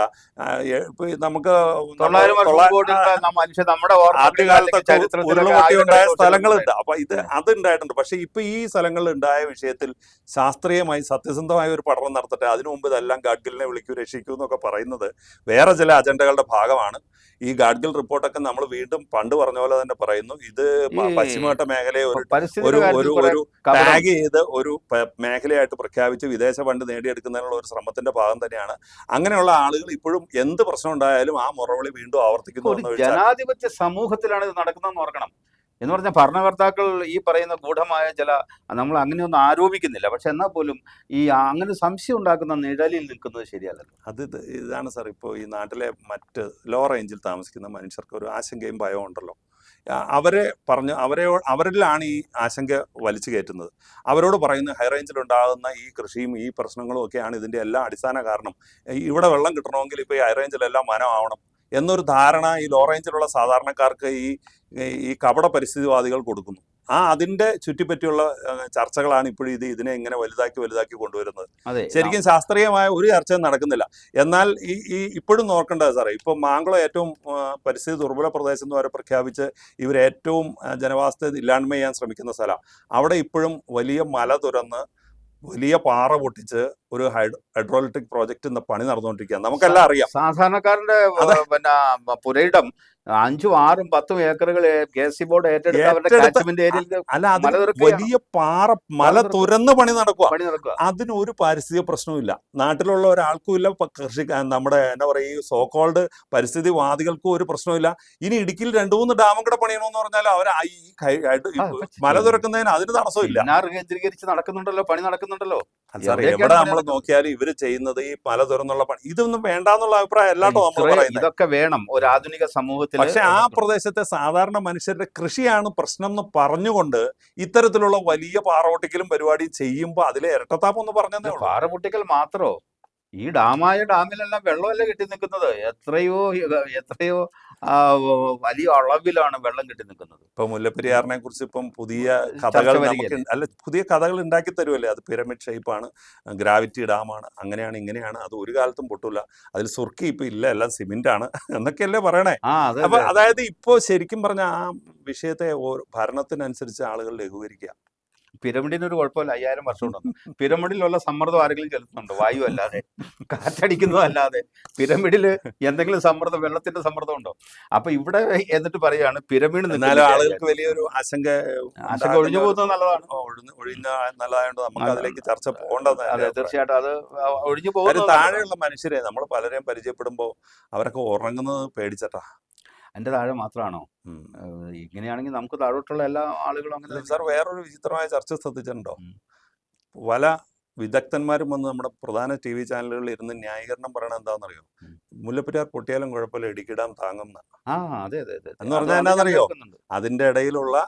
ഇപ്പൊ നമുക്ക് 900 വർഷം മുമ്പ് തൊട്ടുള്ള മനുഷ്യൻ നമ്മുടെ ഓർമ്മകളിൽ അല്ലെങ്കിൽ ആദ്യകാലത്തൊക്കെ ചരിത്രത്തിലൊക്കെ ഉരുൾപൊട്ടി ആയിരക്കണക്കിന് ഉണ്ടായ വർഷം സ്ഥലങ്ങളുണ്ട്. മുമ്പ് അപ്പൊ അത് ഉണ്ടായിട്ടുണ്ട്. പക്ഷെ ഇപ്പൊ ഈ സ്ഥലങ്ങളിൽ ഉണ്ടായ വിഷയത്തിൽ ശാസ്ത്രീയമായി സത്യസന്ധമായ ഒരു പഠനം നടത്തട്ടെ. അതിനു മുമ്പ് ഇതെല്ലാം ഗാഡ്ഗിലിനെ വിളിക്കൂ രക്ഷിക്കൂ എന്നൊക്കെ പറയുന്നത് വേറെ ചില അജണ്ടകളുടെ ഭാഗമാണ്. ഈ ഗാഡ്ഗിൽ റിപ്പോർട്ടൊക്കെ നമ്മൾ വീണ്ടും പണ്ട് പറഞ്ഞ പോലെ തന്നെ പറയുന്നു. ഇത് ഈ പശ്ചിമഘട്ട മേഖലയെ ഒരു പരിസ്ഥിതിയുടെ കാര്യത്തിൽ കുറെ ഒരു കപടം ടാഗ് ചെയ്ത് ഒരു മേഖലയായിട്ട് പ്രഖ്യാപിച്ച് വിദേശ ഫണ്ട് നേടിയെടുക്കുന്നതിനുള്ള ഒരു ശ്രമത്തിന്റെ ഭാഗം തന്നെയാണ്. അങ്ങനെയുള്ള ആളുകൾ ഇപ്പോഴും എന്ത് പ്രശ്നം ഉണ്ടായാലും ആ മുറവിളി വീണ്ടും ആവർത്തിക്കുന്നു ഒരു എന്ന് വെച്ചാൽ ജനാധിപത്യ സമൂഹത്തിലാണ് ഇത് നടക്കുന്നതെന്ന് ഓർക്കണം. എന്ന് പറഞ്ഞാൽ ഭരണകർത്താക്കൾ ഈ പറയുന്ന ഗൂഢമായ ചില, നമ്മൾ അങ്ങനെയൊന്നും ആരോപിക്കുന്നില്ല, പക്ഷെ എന്നാൽ പോലും ഈ അങ്ങനെ സംശയം ഉണ്ടാക്കുന്ന നിഴലിൽ നിൽക്കുന്നത് ശരിയല്ലല്ലോ. ഇതാണ് സാർ. ഇപ്പോൾ ഈ നാട്ടിലെ മറ്റ് ലോ റേഞ്ചിൽ താമസിക്കുന്ന മനുഷ്യർക്ക് ഒരു ആശങ്കയും ഭയവും ഉണ്ടല്ലോ. അവരിലാണ് ഈ ആശങ്ക വലിച്ചു കയറ്റുന്നത്. അവരോട് പറയുന്ന ഹൈ റേഞ്ചിൽ ഉണ്ടാകുന്ന ഈ കൃഷിയും ഈ പ്രശ്നങ്ങളും ഒക്കെയാണ് ഇതിന്റെ എല്ലാ അടിസ്ഥാന കാരണം. ഇവിടെ വെള്ളം കിട്ടണമെങ്കിൽ ഇപ്പോൾ ഈ ഹൈ റേഞ്ചിലെല്ലാം വനമാവണം എന്നൊരു ധാരണ ഈ ലോ റേഞ്ചിലുള്ള സാധാരണക്കാർക്ക് ഈ കപട പരിസ്ഥിതിവാദികൾ കൊടുക്കുന്നു. അതിന്റെ ചുറ്റിപ്പറ്റിയുള്ള ചർച്ചകളാണ് ഇപ്പോഴും ഇതിനെ ഇങ്ങനെ വലുതാക്കി കൊണ്ടുവരുന്നത്. ശരിക്കും ശാസ്ത്രീയമായ ഒരു ചർച്ചയും നടക്കുന്നില്ല. എന്നാൽ ഇപ്പോഴും നോക്കേണ്ടത് സാറേ, ഇപ്പൊ മാങ്കുളം ഏറ്റവും പരിസ്ഥിതി ദുർബല പ്രദേശം എന്ന് വരെ പ്രഖ്യാപിച്ച് ഇവരേറ്റവും ജനവാസത്തെ ഇല്ലായ്മ ചെയ്യാൻ ശ്രമിക്കുന്ന സ്ഥലം. അവിടെ ഇപ്പോഴും വലിയ മല തുരന്ന് വലിയ പാറ പൊട്ടിച്ച് ഒരു ഹൈഡ്രോളിറ്റിക് പ്രോജക്റ്റ് പണി നടന്നുകൊണ്ടിരിക്കുകയാണ്. നമുക്കെല്ലാം അറിയാം. സാധാരണക്കാരന്റെ പിന്നെ പുരയിടം 5, 6, 10 ഏക്കറുകൾ KC ബോർഡ് ഏറ്റെടുത്ത് അവരുടെ കാച്ച്മെന്റ് ഏരിയയിൽ അല്ല, അത് വലിയ മല തുരന്ന് പണി നടക്കുക. അതിനൊരു പാരിസ്ഥിതിക പ്രശ്നവും നാട്ടിലുള്ള ഒരാൾക്കും ഇല്ല. കൃഷി നമ്മുടെ എന്താ പറയുക, ഈ സോക്കോൾഡ് പരിസ്ഥിതിവാദികൾക്കും ഒരു പ്രശ്നമില്ല. ഇനി ഇടുക്കിയിൽ 2-3 ഡാമും കൂടെ പണിയണമെന്ന് പറഞ്ഞാൽ അവർ മല തുറക്കുന്നതിന് അതിന് തടസ്സമില്ല. കേന്ദ്രീകരിച്ച് നടക്കുന്നുണ്ടല്ലോ, പണി നടക്കുന്നുണ്ടല്ലോ. എവിടെ നമ്മൾ നോക്കിയാലും ഇവര് ചെയ്യുന്നത് ഈ മല തുറന്നുള്ള പണി. ഇതൊന്നും വേണ്ടാന്നുള്ള അഭിപ്രായം അല്ലാട്ടോ നമ്മൾ പറയുന്നത്. ഇതൊക്കെ വേണം ഒരു ആധുനിക സമൂഹത്തിൽ. പക്ഷെ ആ പ്രദേശത്തെ സാധാരണ മനുഷ്യരുടെ കൃഷിയാണ് പ്രശ്നം എന്ന് പറഞ്ഞുകൊണ്ട് ഇത്തരത്തിലുള്ള വലിയ പാറപൊട്ടിക്കലും പരിപാടിയും ചെയ്യുമ്പോൾ അതിലെ ഇരട്ടത്താപ്പം ഒന്ന് പറഞ്ഞതേ ഉള്ളൂ. പാറപൊട്ടിക്കൽ മാത്രോ? ഈ ഡാമിലെല്ലാം വെള്ളമല്ലേ കെട്ടി നിൽക്കുന്നത്. എത്രയോ വലിയ അളവിലാണ് വെള്ളം കെട്ടി നിൽക്കുന്നത്. ഇപ്പൊ മുല്ലപ്പെരിയാറിനെ കുറിച്ച് ഇപ്പം പുതിയ കഥകൾ പുതിയ കഥകൾ ഉണ്ടാക്കി തരുമല്ലേ. അത് പിരമിഡ് ഷേപ്പാണ്, ഗ്രാവിറ്റി ഡാമാണ്, അങ്ങനെയാണ് ഇങ്ങനെയാണ്, അത് ഒരു കാലത്തും പൊട്ടൂല, അതിൽ സുർക്കി ഇപ്പൊ ഇല്ല, എല്ലാം സിമെന്റ് ആണ് എന്നൊക്കെയല്ലേ പറയണേ. അപ്പൊ അതായത് ഇപ്പോ ശരിക്കും പറഞ്ഞ ആ വിഷയത്തെ ഭരണത്തിനനുസരിച്ച് ആളുകൾ ലഘൂകരിക്കുക. പിരമിഡിന് ഒരു കുഴപ്പമില്ല, 5000 വർഷം ഉണ്ടെന്ന്. പിരമിഡിലുള്ള സമ്മർദ്ദം ആരെങ്കിലും ചെലുത്തുന്നുണ്ടോ? വായു അല്ലാതെ, കാറ്റടിക്കുന്നതല്ലാതെ പിരമിഡിൽ എന്തെങ്കിലും സമ്മർദ്ദം, വെള്ളത്തിന്റെ സമ്മർദ്ദം ഉണ്ടോ? അപ്പൊ ഇവിടെ എന്നിട്ട് പറയാണ് പിരമിഡ്. ആളുകൾക്ക് വലിയൊരു ആശങ്ക ഒഴിഞ്ഞു പോകുന്നത് നല്ലതാണ്. നല്ലതായതുകൊണ്ട് നമുക്ക് അതിലേക്ക് ചർച്ച പോകേണ്ടത്. തീർച്ചയായിട്ടും അത് ഒഴിഞ്ഞു പോകും. താഴെയുള്ള മനുഷ്യരെ നമ്മൾ പലരെയും പരിചയപ്പെടുമ്പോൾ അവരൊക്കെ ഉറങ്ങുന്നത് പേടിച്ചിട്ടാ. എൻ്റെ താഴെ മാത്രമാണോ? ഇങ്ങനെയാണെങ്കിൽ നമുക്ക് താഴോട്ടുള്ള എല്ലാ ആളുകളും അങ്ങനെ. സാർ, വേറൊരു വിചിത്രമായ ചർച്ച ശ്രദ്ധിച്ചിട്ടുണ്ടോ? പല വിദഗ്ധന്മാരും വന്ന് നമ്മുടെ പ്രധാന TV ചാനലുകളിൽ ഇരുന്ന് ന്യായീകരണം പറയണത് എന്താണെന്നറിയോ? മുല്ലപ്പെരിയാർ പൊട്ടിയാലും കുഴപ്പമില്ല, ഇടുക്കി ഡാം താങ്ങുന്ന. എന്ന് പറഞ്ഞാൽ എന്താണെന്നറിയോ? അതിന്റെ ഇടയിലുള്ള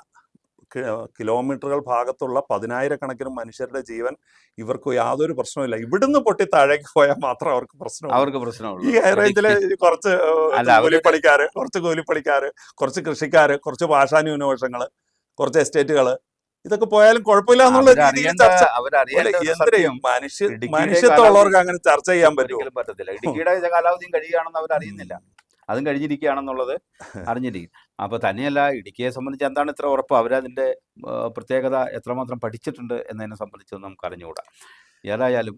കിലോമീറ്ററുകൾ ഭാഗത്തുള്ള 10,000-കണക്കിന് മനുഷ്യരുടെ ജീവൻ ഇവർക്ക് യാതൊരു പ്രശ്നമില്ല. ഇവിടുന്ന് പൊട്ടി താഴേക്ക് പോയാൽ മാത്രം അവർക്ക് പ്രശ്നമുള്ളൂ. ഈ ഹൈ റേഞ്ചിലെ കുറച്ച് കൂലിപ്പണിക്കാര്, കുറച്ച് കൃഷിക്കാര്, കുറച്ച് ഭാഷാന്യൂനപക്ഷങ്ങള്, കുറച്ച് എസ്റ്റേറ്റുകള്, ഇതൊക്കെ പോയാലും കുഴപ്പമില്ല എന്നുള്ള മനുഷ്യത്വമുള്ളവർക്ക് അങ്ങനെ ചർച്ച ചെയ്യാൻ പറ്റത്തില്ല. ഇടുക്കിയുടെ കാലാവധിയും കഴിയുകയാണെന്ന് അവർ അറിയുന്നില്ല, അതും കഴിഞ്ഞിരിക്കുകയാണെന്നുള്ളത് അറിഞ്ഞിരിക്കും. അപ്പോൾ തന്നെയല്ല, ഇടുക്കിയെ സംബന്ധിച്ച് എന്താണ് ഇത്ര ഉറപ്പ്? അവരതിൻ്റെ പ്രത്യേകത എത്രമാത്രം പഠിച്ചിട്ടുണ്ട് എന്നതിനെ സംബന്ധിച്ച് നമുക്ക് അറിഞ്ഞുകൂടാ. ഏതായാലും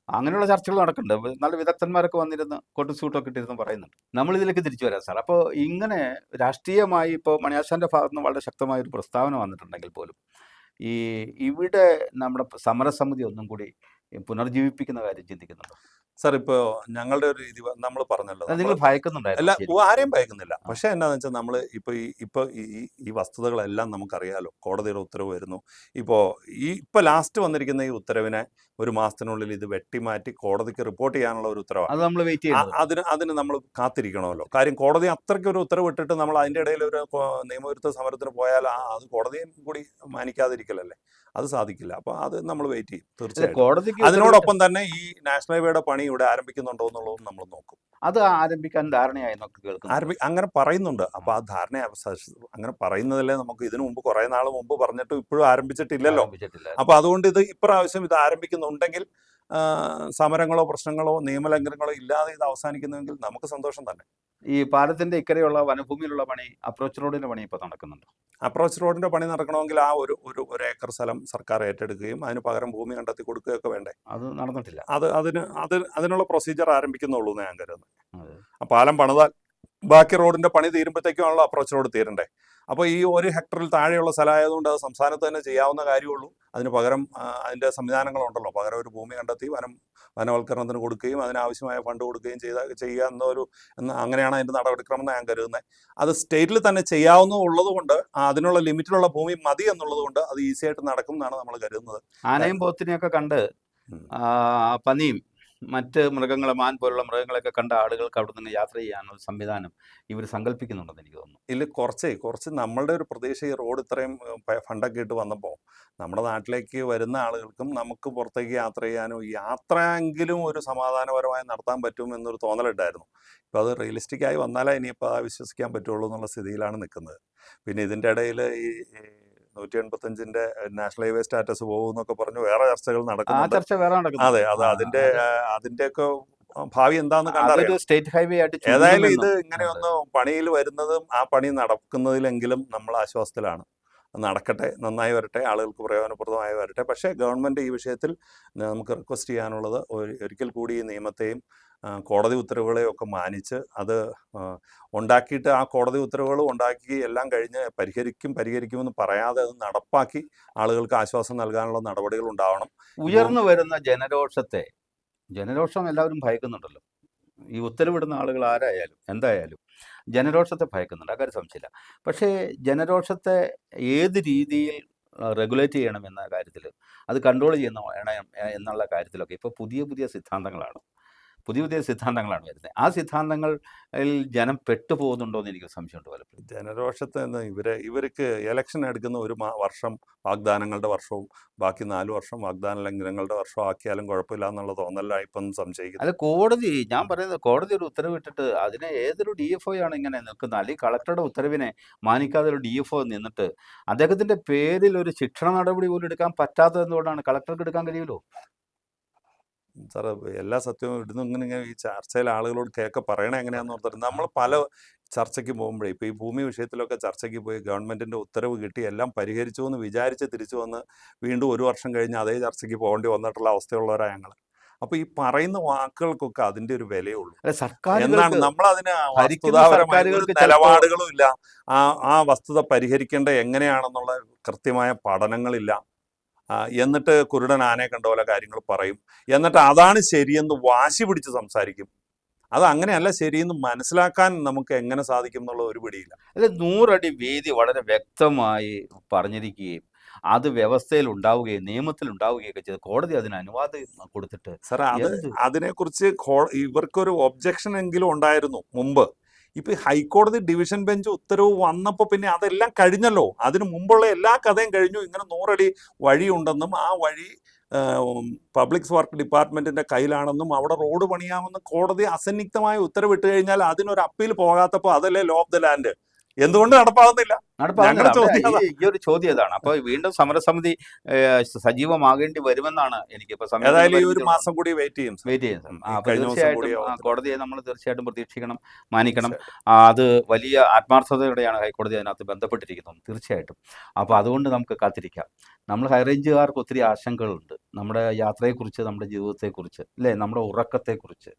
അങ്ങനെയുള്ള ചർച്ചകൾ നടക്കുന്നുണ്ട്. നല്ല വിദഗ്ധന്മാരൊക്കെ വന്നിരുന്ന് കോട്ടും സൂട്ടൊക്കെ ഇട്ടിരുന്ന് പറയുന്നുണ്ട്. നമ്മളിതിലേക്ക് തിരിച്ചു വരാം സാർ. അപ്പോൾ ഇങ്ങനെ രാഷ്ട്രീയമായി ഇപ്പോൾ മണിയാശാൻ്റെ ഭാഗത്ത് നിന്ന് വളരെ ശക്തമായൊരു പ്രസ്താവന വന്നിട്ടുണ്ടെങ്കിൽ പോലും ഇവിടെ നമ്മുടെ സമരസമിതി ഒന്നും കൂടി പുനർജീവിപ്പിക്കുന്ന കാര്യം ചിന്തിക്കുന്നുണ്ടോ? സാർ ഇപ്പോൾ ഞങ്ങളുടെ ഒരു രീതി നമ്മൾ പറഞ്ഞല്ലോ, അത് നമ്മൾ നിങ്ങൾ ഭയക്കുന്നുണ്ടായിരുന്നു അല്ല ശരിക്കും. ആരെയും ഭയക്കുന്നില്ല. ആ. പക്ഷെ എന്താണെന്ന് വെച്ചാൽ നമ്മൾ ഇപ്പോൾ ഈ വസ്തുതകളെല്ലാം നമുക്കറിയാലോ. കോടതിയുടെ ഉത്തരവ് വരുന്നു. ഇപ്പോൾ ലാസ്റ്റ് വന്നിരിക്കുന്ന ഈ ഉത്തരവിനെ ഒരു മാസത്തിനുള്ളിൽ ഇത് വെട്ടിമാറ്റി കോടതിക്ക് റിപ്പോർട്ട് ചെയ്യാനുള്ള ഒരു ഉത്തരവാണ്. അത് നമ്മൾ വെയിറ്റ് ചെയ്യേണ്ടതുണ്ട്. അതിന് നമ്മൾ കാത്തിരിക്കണമല്ലോ. കാര്യം കോടതി അത്രയ്ക്ക് ഒരു ഉത്തരവ് ഇട്ടിട്ട് നമ്മൾ അതിൻ്റെ ഇടയിൽ ഒരു നിയമവിരുദ്ധ സമരത്തിന് പോയാൽ അത് കോടതിയും കൂടി മാനിക്കാതിരിക്കലല്ലേ, അത് സാധിക്കില്ല. അപ്പോൾ അത് നമ്മൾ വെയിറ്റ് ചെയ്യും അല്ല, തീർച്ചയായിട്ടും. കോടതിക്ക് അതിനോടൊപ്പം തന്നെ ഈ നാഷണൽ ഹൈവേയുടെ പണി ഇവിടെ ആരംഭിക്കുന്നുണ്ടോ എന്നുള്ളതും നമ്മൾ നോക്കും. അത് ആരംഭിക്കാൻ ധാരണയായി എന്നൊക്കെ കേൾക്കുന്നു. അങ്ങനെ പറയുന്നുണ്ട്. അപ്പോൾ ആ ധാരണ അങ്ങനെ പറയുന്നതല്ലേ നമുക്ക് ഇതിനു മുമ്പ് കുറേ നാൾ മുമ്പ് പറഞ്ഞിട്ടും ഇപ്പോഴും ആരംഭിച്ചിട്ടില്ലല്ലോ. ആരംഭിച്ചിട്ടില്ല. അപ്പോൾ അതുകൊണ്ട് ഇപ്രാവശ്യം ഇത് ആരംഭിക്കുന്നുണ്ടെങ്കിൽ സമരങ്ങളോ പ്രശ്നങ്ങളോ നിയമലംഘനങ്ങളോ ഇല്ലാതെ ഇത് അവസാനിക്കുന്നുവെങ്കിൽ നമുക്ക് സന്തോഷം തന്നെ. ഈ പാലത്തിന്റെ ഇക്കരെയുള്ള വനഭൂമിയിലുള്ള പണി, അപ്രോച്ച് റോഡിന്റെ പണി ഇപ്പോൾ നടക്കുന്നുണ്ട്. അപ്രോച്ച് റോഡിന്റെ പണി നടക്കണമെങ്കിൽ ആ ഒരു ഏക്കർ സ്ഥലം സർക്കാർ ഏറ്റെടുക്കുകയും അതിന് പകരം ഭൂമി കണ്ടെത്തി കൊടുക്കുകയൊക്കെ വേണ്ടേ. അത് നടന്നിട്ടില്ല. അതിനുള്ള പ്രൊസീജിയർ ആരംഭിക്കുന്നുള്ളൂ എന്ന് ഞാൻ കരുതുന്നത്. അതെ. ആ പാലം പണിതാൽ ബാക്കി റോഡിന്റെ പണി തീരുമ്പോഴത്തേക്കുമാണല്ലോ അപ്രോച്ച് റോഡ് തീരണ്ടേ. അപ്പോൾ ഈ 1 ഹെക്ടറിൽ താഴെയുള്ള സ്ഥലമായതുകൊണ്ട് അത് സംസ്ഥാനത്ത് തന്നെ ചെയ്യാവുന്ന കാര്യമുള്ളൂ. അതിന് പകരം അതിൻ്റെ സംവിധാനങ്ങളുണ്ടല്ലോ. പകരം ഒരു ഭൂമി കണ്ടെത്തി വനവൽക്കരണത്തിന് കൊടുക്കുകയും അതിനാവശ്യമായ ഫണ്ട് കൊടുക്കുകയും ചെയ്യുക അങ്ങനെയാണ് അതിൻ്റെ നടപടിക്രമം എന്ന് ഞാൻ കരുതുന്നത്. അത് സ്റ്റേറ്റിൽ തന്നെ ചെയ്യാവുന്നതുള്ളത് കൊണ്ട് അതിനുള്ള ലിമിറ്റിലുള്ള ഭൂമി മതി എന്നുള്ളത് കൊണ്ട് അത് ഈസി ആയിട്ട് നടക്കും എന്നാണ് നമ്മൾ കരുതുന്നത്. ആനയും പോത്തിനെയൊക്കെ കണ്ട് പന്നിയും മറ്റ് മൃഗങ്ങളെ, മാൻ പോലുള്ള മൃഗങ്ങളൊക്കെ കണ്ട ആളുകൾക്ക് അവിടെ നിന്ന് യാത്ര ചെയ്യാനുള്ള സംവിധാനം ഇവർ സങ്കല്പിക്കുന്നുണ്ടെന്ന് എനിക്ക് തോന്നുന്നു. ഇതിൽ കുറച്ച് നമ്മളുടെ ഒരു പ്രതീക്ഷ ഈ റോഡ് ഇത്രയും ഫണ്ടൊക്കെ ഇട്ട് വന്നപ്പോൾ നമ്മുടെ നാട്ടിലേക്ക് വരുന്ന ആളുകൾക്കും നമുക്ക് പുറത്തേക്ക് യാത്ര ചെയ്യാനും യാത്രയെങ്കിലും ഒരു സമാധാനപരമായി നടത്താൻ പറ്റും എന്നൊരു തോന്നലുണ്ടായിരുന്നു. ഇപ്പോൾ അത് റിയലിസ്റ്റിക് ആയി വന്നാലേ ഇനിയിപ്പോൾ വിശ്വസിക്കാൻ പറ്റുള്ളൂ എന്നുള്ള സ്ഥിതിയിലാണ് നിൽക്കുന്നത്. പിന്നെ ഇതിൻ്റെ ഇടയിൽ ഈ 185ന്റെ നാഷണൽ ഹൈവേ സ്റ്റാറ്റസ് പോകുന്നൊക്കെ പറഞ്ഞു വേറെ ചർച്ചകൾ ആ നടക്കുന്നുണ്ട്. ചർച്ച വേറെ നടക്കുന്നു. അതെ, അതിന്റെയൊക്കെ ഭാവി എന്താന്ന് കണ്ടറിയാം. അതൊരു സ്റ്റേറ്റ് ഹൈവേ ആയിട്ട് ഏതായാലും ഇത് ചുരുങ്ങുമെന്നും. ഇങ്ങനെയൊന്ന് പണിയിൽ വരുന്നതും ആ പണി നടക്കുന്നതിലെങ്കിലും നമ്മൾ ആശ്വാസത്തിലാണ്. നടക്കട്ടെ, നന്നായി വരട്ടെ, ആളുകൾക്ക് പ്രയോജനപ്രദമായി വരട്ടെ. പക്ഷേ ഗവൺമെൻറ് ഈ വിഷയത്തിൽ നമുക്ക് റിക്വസ്റ്റ് ചെയ്യാനുള്ളത് ഒരിക്കൽ കൂടി ഈ നിയമത്തെയും കോടതി ഉത്തരവുകളെയും ഒക്കെ മാനിച്ച് അത് ഉണ്ടാക്കിയിട്ട് ആ കോടതി ഉത്തരവുകൾ ഉണ്ടാക്കി എല്ലാം കഴിഞ്ഞ് പരിഹരിക്കുമെന്ന് പറയാതെ അത് നടപ്പാക്കി ആളുകൾക്ക് ആശ്വാസം നൽകാനുള്ള നടപടികൾ ഉണ്ടാവണം. ഉയർന്നു വരുന്ന ജനരോഷം എല്ലാവരും ഭയക്കുന്നുണ്ടല്ലോ. ഈ ഉത്തരവിടുന്ന ആളുകൾ ആരായാലും എന്തായാലും ജനരോഷത്തെ ഭയക്കുന്നുണ്ട്, ആ കാര്യം സംശയമില്ല. പക്ഷേ ജനരോഷത്തെ ഏത് രീതിയിൽ റെഗുലേറ്റ് ചെയ്യണം എന്ന കാര്യത്തിൽ, അത് കൺട്രോൾ എന്നുള്ള കാര്യത്തിലൊക്കെ ഇപ്പോൾ പുതിയ സിദ്ധാന്തങ്ങളാണ് വരുന്നത്. ആ സിദ്ധാന്തങ്ങളിൽ ജനം പെട്ടുപോകുന്നുണ്ടോ എന്ന് എനിക്ക് സംശയമുണ്ട് പലപ്പോഴും. ജനരോഷത്തെ ഇവർക്ക് ഇലക്ഷൻ എടുക്കുന്ന ഒരു വർഷം വാഗ്ദാനങ്ങളുടെ വർഷവും ബാക്കി 4 വർഷം വാഗ്ദാന ലംഘനങ്ങളുടെ വർഷവും ആക്കിയാലും കുഴപ്പമില്ല എന്നുള്ള തോന്നലാണ് ഇപ്പം സംശയിക്കുന്നത്. അല്ല, ഞാൻ പറയുന്നത് കോടതി ഒരു ഉത്തരവിട്ടിട്ട് അതിനെ ഏതൊരു DFO ആണ് ഇങ്ങനെ നിൽക്കുന്നത്, അല്ലെങ്കിൽ കളക്ടറുടെ ഉത്തരവിനെ മാനിക്കാതെ ഒരു DFO നിന്നിട്ട് അദ്ദേഹത്തിന്റെ പേരിൽ ഒരു ശിക്ഷണ നടപടി പോലും എടുക്കാൻ പറ്റാത്തത് എന്തുകൊണ്ടാണ്? കളക്ടർക്ക് എടുക്കാൻ കഴിയുമല്ലോ. സാറ് എല്ലാ സത്യവും ഇങ്ങനെ ഈ ചർച്ചയിൽ ആളുകളോട് പറയണേ എങ്ങനെയാണെന്ന് ഓർത്തിട്ട് നമ്മൾ പല ചർച്ചയ്ക്ക് പോകുമ്പോഴേ ഇപ്പോൾ ഈ ഭൂമി വിഷയത്തിലൊക്കെ ചർച്ചയ്ക്ക് പോയി ഗവൺമെൻറ്റിൻ്റെ ഉത്തരവ് കിട്ടി എല്ലാം പരിഹരിച്ചു എന്ന് വിചാരിച്ച് തിരിച്ചു വന്ന് വീണ്ടും 1 വർഷം കഴിഞ്ഞ് അതേ ചർച്ചയ്ക്ക് പോകേണ്ടി വന്നിട്ടുള്ള അവസ്ഥയുള്ളവരാണ് ഞങ്ങൾ. അപ്പോൾ ഈ പറയുന്ന വാക്കുകൾക്കൊക്കെ അതിൻ്റെ ഒരു വിലയുള്ളൂ എന്നാണ്. നമ്മളതിന് വസ്തുതാപരമായ നിലപാടുകളും ഇല്ല. ആ വസ്തുത പരിഹരിക്കേണ്ട എങ്ങനെയാണെന്നുള്ള കൃത്യമായ പഠനങ്ങളില്ല. എന്നിട്ട് കുരുടൻ ആനയെ കണ്ട പോലെ കാര്യങ്ങൾ പറയും. എന്നിട്ട് അതാണ് ശരിയെന്ന് വാശി പിടിച്ച് സംസാരിക്കും. അത് അങ്ങനെയല്ല ശരിയെന്ന് മനസ്സിലാക്കാൻ നമുക്ക് എങ്ങനെ സാധിക്കും എന്നുള്ള ഒരു പിടിയില്ല. അല്ല, 100 അടി വീതി വളരെ വ്യക്തമായി പറഞ്ഞിരിക്കുകയും അത് വ്യവസ്ഥയിൽ ഉണ്ടാവുകയും നിയമത്തിൽ ഉണ്ടാവുകയൊക്കെ ചെയ്ത് കോടതി അതിന് അനുവാദം കൊടുത്തിട്ട് സാർ അതിനെക്കുറിച്ച് ഇവർക്കൊരു ഒബ്ജക്ഷൻ എങ്കിലും ഉണ്ടായിരുന്നു മുമ്പ്. ഇപ്പൊ ഹൈക്കോടതി ഡിവിഷൻ ബെഞ്ച് ഉത്തരവ് വന്നപ്പോൾ പിന്നെ അതെല്ലാം കഴിഞ്ഞല്ലോ. അതിനു മുമ്പുള്ള എല്ലാ കഥയും കഴിഞ്ഞു. ഇങ്ങനെ 100 അടി വഴിയുണ്ടെന്നും ആ വഴി പബ്ലിക് വർക്ക് ഡിപ്പാർട്ട്മെന്റിന്റെ കയ്യിലാണെന്നും അവിടെ റോഡ് പണിയാമെന്നും കോടതി അസന്നിഗ്ധമായ ഉത്തരവിട്ട് കഴിഞ്ഞാൽ അതിനൊരു അപ്പീൽ പോകാത്തപ്പോൾ അതല്ലേ ലോ ഓഫ് ദ ലാൻഡ്? എന്തുകൊണ്ട് നടപ്പാകുന്നില്ല? ഈ ഒരു ചോദ്യം ഇതാണ്. അപ്പൊ വീണ്ടും സമരസമിതി സജീവമാകേണ്ടി വരുമെന്നാണ് എനിക്ക് ഏതായാലും ഈ ഒരു മാസം കൂടി വെയിറ്റ് ചെയ്യും. തീർച്ചയായിട്ടും കോടതിയെ നമ്മൾ തീർച്ചയായിട്ടും പ്രതീക്ഷിക്കണം, മാനിക്കണം. അത് വലിയ ആത്മാർത്ഥതയോടെയാണ് ഹൈക്കോടതി അതിനകത്ത് ബന്ധപ്പെട്ടിരിക്കുന്നത് തീർച്ചയായിട്ടും. അപ്പോൾ അതുകൊണ്ട് നമുക്ക് കാത്തിരിക്കാം. നമ്മൾ ഹൈറേഞ്ചുകാർക്ക് ഒത്തിരി ആശങ്കകളുണ്ട്, നമ്മുടെ യാത്രയെക്കുറിച്ച്, നമ്മുടെ ജീവിതത്തെക്കുറിച്ച്, അല്ലേ, നമ്മുടെ ഉറക്കത്തെക്കുറിച്ച്.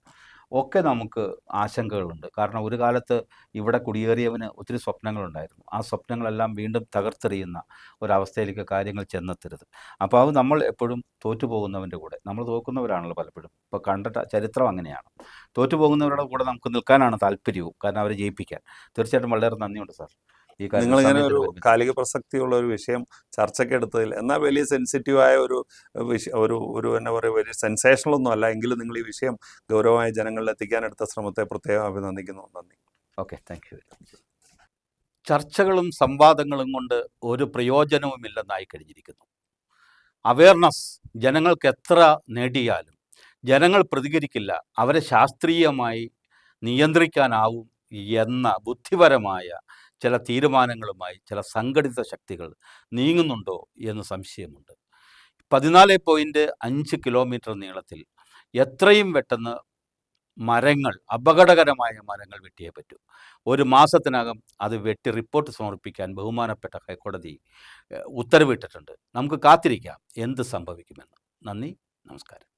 ഒക്കെ നമുക്ക് ആശങ്കകളുണ്ട്. കാരണം ഒരു കാലത്ത് ഇവിടെ കുടിയേറിയവന് ഒത്തിരി സ്വപ്നങ്ങളുണ്ടായിരുന്നു. ആ സ്വപ്നങ്ങളെല്ലാം വീണ്ടും തകർത്തെറിയുന്ന ഒരവസ്ഥയിലേക്ക് കാര്യങ്ങൾ ചെന്നെത്തരുത്. അപ്പോൾ അത് നമ്മൾ എപ്പോഴും തോറ്റുപോകുന്നവൻ്റെ കൂടെ, നമ്മൾ തോക്കുന്നവരാണല്ലോ പലപ്പോഴും. ഇപ്പോൾ കണ്ടിട്ട് ചരിത്രം അങ്ങനെയാണ്. തോറ്റുപോകുന്നവരുടെ കൂടെ നമുക്ക് നിൽക്കാനാണ് താല്പര്യവും, കാരണം അവരെ ജയിപ്പിക്കാൻ. തീർച്ചയായിട്ടും വളരെ നന്ദിയുണ്ട് സാർ ഈ കാര്യത്തിൽ നിങ്ങളിങ്ങനെ ഒരു സമയത്തിന് പരിമിതി. കാലിക പ്രസക്തിയുള്ള ഒരു വിഷയം ചർച്ചയ്ക്ക് എടുത്തതിൽ, എന്നാൽ വലിയ സെൻസിറ്റീവായ ഒരു എന്താ പറയുക, വലിയ സെൻസേഷണലൊന്നും അല്ല, എങ്കിലും നിങ്ങൾ ഈ വിഷയം ഗൗരവമായി ജനങ്ങളിൽ എത്തിക്കാൻ എടുത്ത ശ്രമത്തെ പ്രത്യേകം അഭിനന്ദിക്കുന്നു. നന്ദി. Okay, thank you. ചർച്ചകളും സംവാദങ്ങളും കൊണ്ട് ഒരു പ്രയോജനവുമില്ലെന്നായി കഴിഞ്ഞിരിക്കുന്നു. അവയർനെസ് ജനങ്ങൾക്ക് എത്ര നേടിയാലും ജനങ്ങൾ പ്രതികരിക്കില്ല, അവരെ ശാസ്ത്രീയമായി നിയന്ത്രിക്കാനാവും എന്ന ബുദ്ധിപരമായ ചില തീരുമാനങ്ങളുമായി ചില സംഘടിത ശക്തികൾ നീങ്ങുന്നുണ്ടോ എന്ന് സംശയമുണ്ട്. 14.5 കിലോമീറ്റർ നീളത്തിൽ എത്രയും പെട്ടെന്ന് മരങ്ങൾ, അപകടകരമായ മരങ്ങൾ വെട്ടിയേ പറ്റൂ. ഒരു മാസത്തിനകം അത് വെട്ടി റിപ്പോർട്ട് സമർപ്പിക്കാൻ ബഹുമാനപ്പെട്ട ഹൈക്കോടതി ഉത്തരവിട്ടിട്ടുണ്ട്. നമുക്ക് കാത്തിരിക്കാം എന്ത് സംഭവിക്കുമെന്ന്. നന്ദി, നമസ്കാരം.